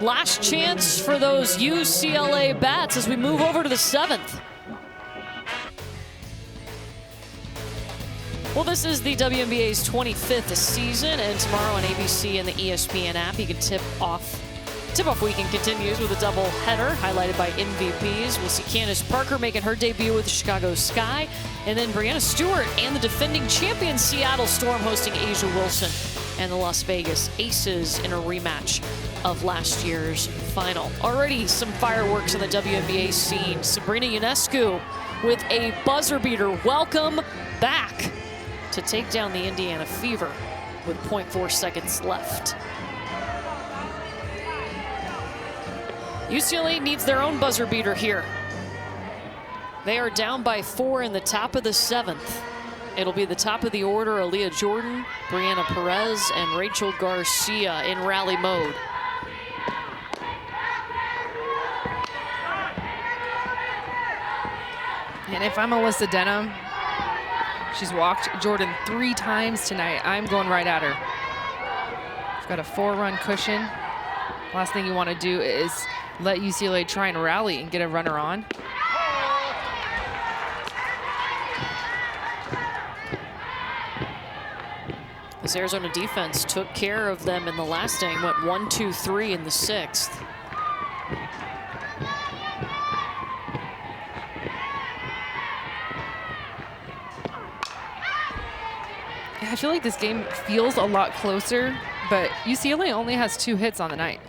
Last chance for those UCLA bats as we move over to the 7th. Well, this is the WNBA's 25th season, and tomorrow on ABC and the ESPN app, you can tip-off weekend continues with a double header highlighted by MVPs. We'll see Candace Parker making her debut with the Chicago Sky, and then Brianna Stewart and the defending champion Seattle Storm hosting Asia Wilson and the Las Vegas Aces in a rematch of last year's final. Already some fireworks in the WNBA scene. Sabrina Ionescu with a buzzer beater. Welcome back to take down the Indiana Fever with 0.4 seconds left. UCLA needs their own buzzer beater here. They are down by 4 in the top of the 7th. It'll be the top of the order: Aaliyah Jordan, Brianna Perez, and Rachel Garcia in rally mode. And if I'm Alyssa Denham, she's walked Jordan 3 times tonight. I'm going right at her. She's got a 4-run cushion. Last thing you want to do is let UCLA try and rally and get a runner on. This Arizona defense took care of them in the last inning, went 1-2-3 in the 6th. I feel like this game feels a lot closer, but UCLA only has 2 hits on the night.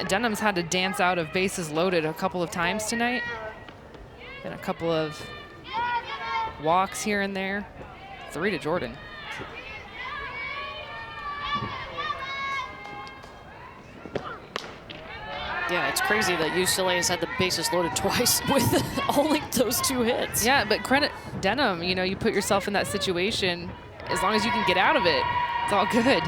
Denham's had to dance out of bases loaded a couple of times tonight. And a couple of walks here and there. 3 to Jordan. Yeah, it's crazy that UCLA has had the bases loaded twice with only those 2 hits. Yeah, but credit Denham, you know, you put yourself in that situation. As long as you can get out of it, it's all good.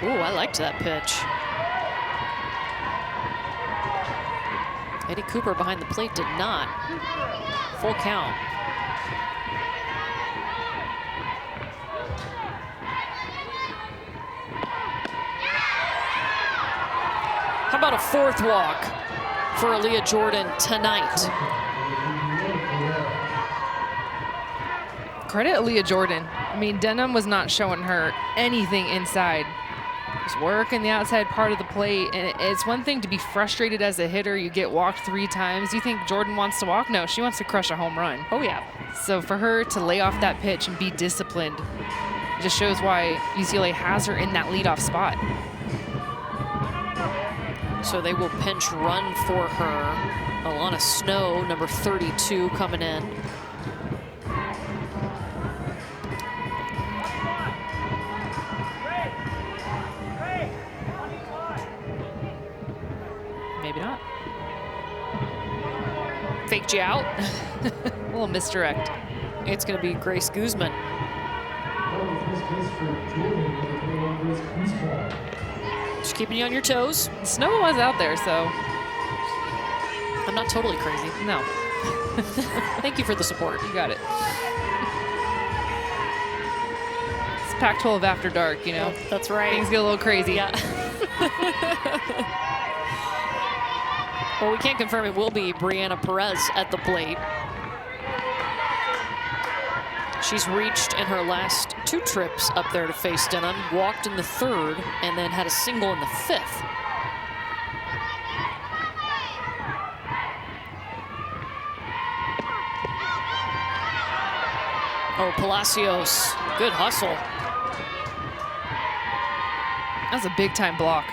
Ooh, I liked that pitch. Eddie Cooper behind the plate did not. Full count. How about a 4th walk for Aaliyah Jordan tonight? Credit Aaliyah Jordan. I mean, Denham was not showing her anything inside. Just working the outside part of the plate. And it's one thing to be frustrated as a hitter. You get walked 3 times. You think Jordan wants to walk? No, she wants to crush a home run. Oh, yeah. So for her to lay off that pitch and be disciplined, it just shows why UCLA has her in that leadoff spot. So they will pinch run for her. Alana Snow, number 32, coming in. Maybe not. Faked you out. A little misdirect. It's going to be Grace Guzman. Just keeping you on your toes. Snow was out there, so I'm not totally crazy. no, Thank you for the support. you got it. It's Pac-12 after dark, you know. That's right. Things get a little crazy. Yeah. Well, we can't confirm it will be Brianna Perez at the plate. She's reached in her last 2 trips up there to face Denham, walked in the 3rd, and then had a single in the 5th. Oh, Palacios, good hustle. That's a big-time block.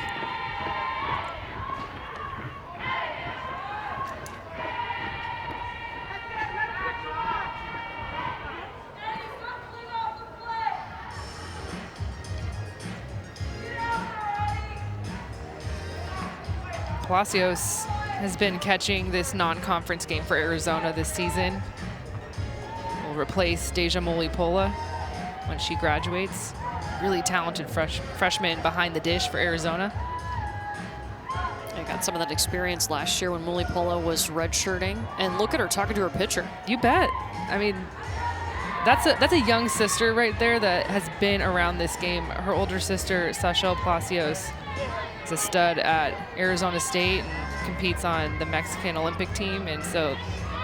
Palacios has been catching this non-conference game for Arizona this season. Will replace Deja Molipola when she graduates. Really talented freshman behind the dish for Arizona. I got some of that experience last year when Molipola was redshirting. And look at her talking to her pitcher. You bet. I mean, that's a young sister right there that has been around this game. Her older sister, Sachel Palacios, is a stud at Arizona State and competes on the Mexican Olympic team. And so,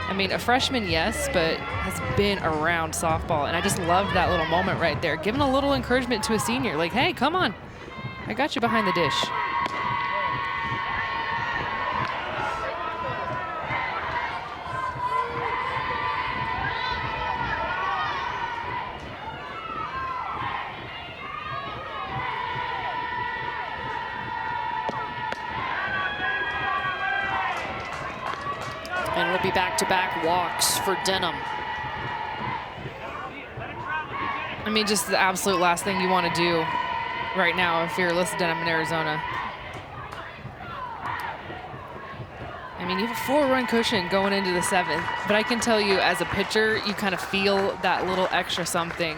I mean, a freshman, yes, but has been around softball. And I just loved that little moment right there, giving a little encouragement to a senior. Like, hey, come on. I got you behind the dish. And it'll be back-to-back walks for Denham. I mean, just the absolute last thing you want to do right now if you're Alyssa Denham in Arizona. I mean, you have a 4-run cushion going into the 7th, but I can tell you as a pitcher, you kind of feel that little extra something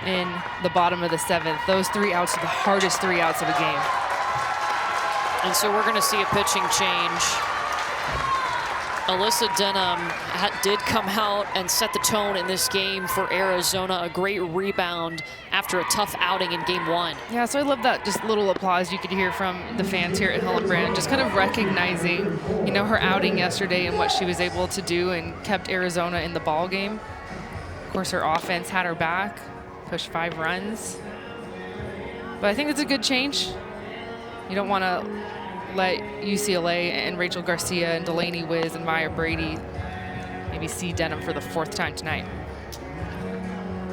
in the bottom of the 7th. Those 3 outs are the hardest 3 outs of a game. And so we're going to see a pitching change. Alyssa Denham did come out and set the tone in this game for Arizona. A great rebound after a tough outing in game 1. Yeah, so I love that just little applause you could hear from the fans here at Hillenbrand, just kind of recognizing, you know, her outing yesterday and what she was able to do and kept Arizona in the ball game. Of course, her offense had her back, pushed 5 runs. But I think it's a good change. You don't want to let UCLA and Rachel Garcia and Delaney Wiz and Maya Brady maybe see Denham for the 4th time tonight.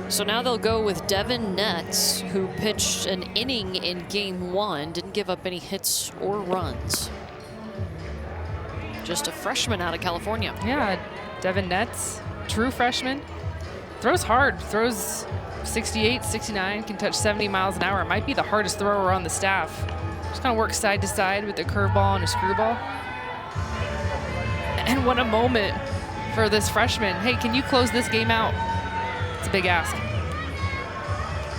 So now they'll go with Devin Netz, who pitched an inning in game 1, didn't give up any hits or runs. Just a freshman out of California. Yeah, Devin Netz, true freshman. Throws hard, throws 68, 69, can touch 70 miles an hour. Might be the hardest thrower on the staff. Just kind of works side to side with a curveball and a screwball. And what a moment for this freshman. Hey, can you close this game out? It's a big ask.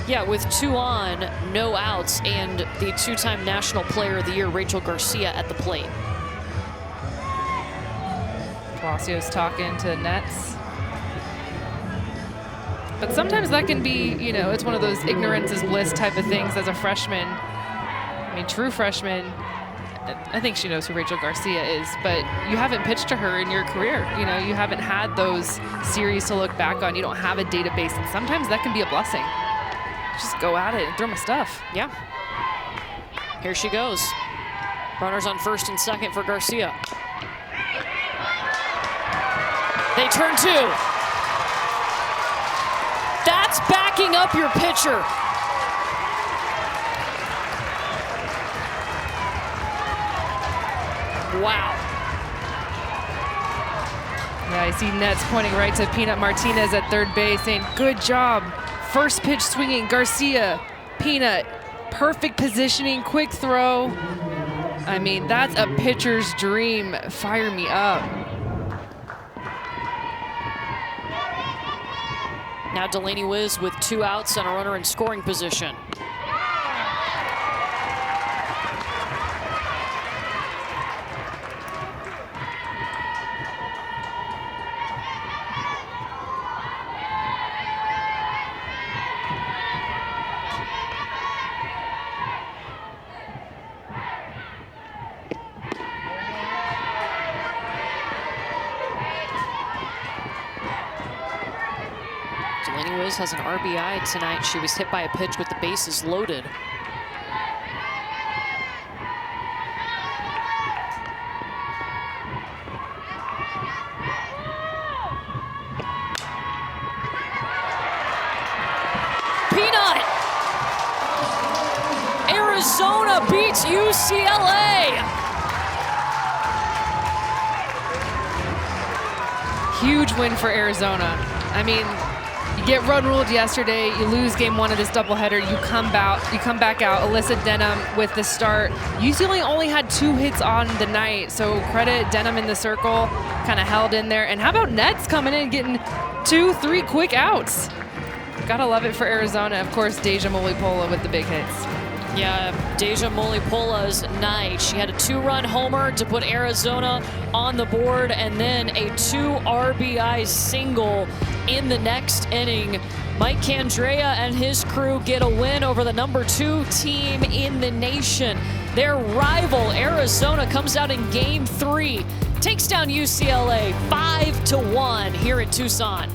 Yeah, with 2 on, no outs, and the 2-time National Player of the Year, Rachel Garcia, at the plate. Palacios talking to Nets. But sometimes that can be, you know, it's one of those ignorance is bliss type of things as a freshman. I mean, true freshman, I think she knows who Rachel Garcia is, but you haven't pitched to her in your career. You know, you haven't had those series to look back on. You don't have a database, and sometimes that can be a blessing. Just go at it and throw my stuff. Yeah. Here she goes. Runners on 1st and 2nd for Garcia. They turn 2. That's backing up your pitcher. Wow. Yeah, I see Nets pointing right to Peanut Martinez at 3rd base saying, good job. First pitch swinging, Garcia, Peanut, perfect positioning, quick throw. I mean, that's a pitcher's dream. Fire me up. Now Delaney Wiz with 2 outs and a runner in scoring position. Delaney Wiz has an RBI tonight. She was hit by a pitch with the bases loaded. Peanut! Arizona beats UCLA! Huge win for Arizona. I mean, you get run ruled yesterday, you lose game 1 of this doubleheader, you come back out. Alyssa Denham with the start. UCLA only had 2 hits on the night, so credit Denham in the circle, kind of held in there. And how about Nets coming in getting 2, 3 quick outs? Gotta love it for Arizona. Of course, Deja Molipola with the big hits. Yeah, Deja Molipola's night. She had a 2-run homer to put Arizona on the board, and then a 2 RBI single in the next inning. Mike Candrea and his crew get a win over the number 2 team in the nation. Their rival, Arizona, comes out in game 3, takes down UCLA 5-1 here in Tucson.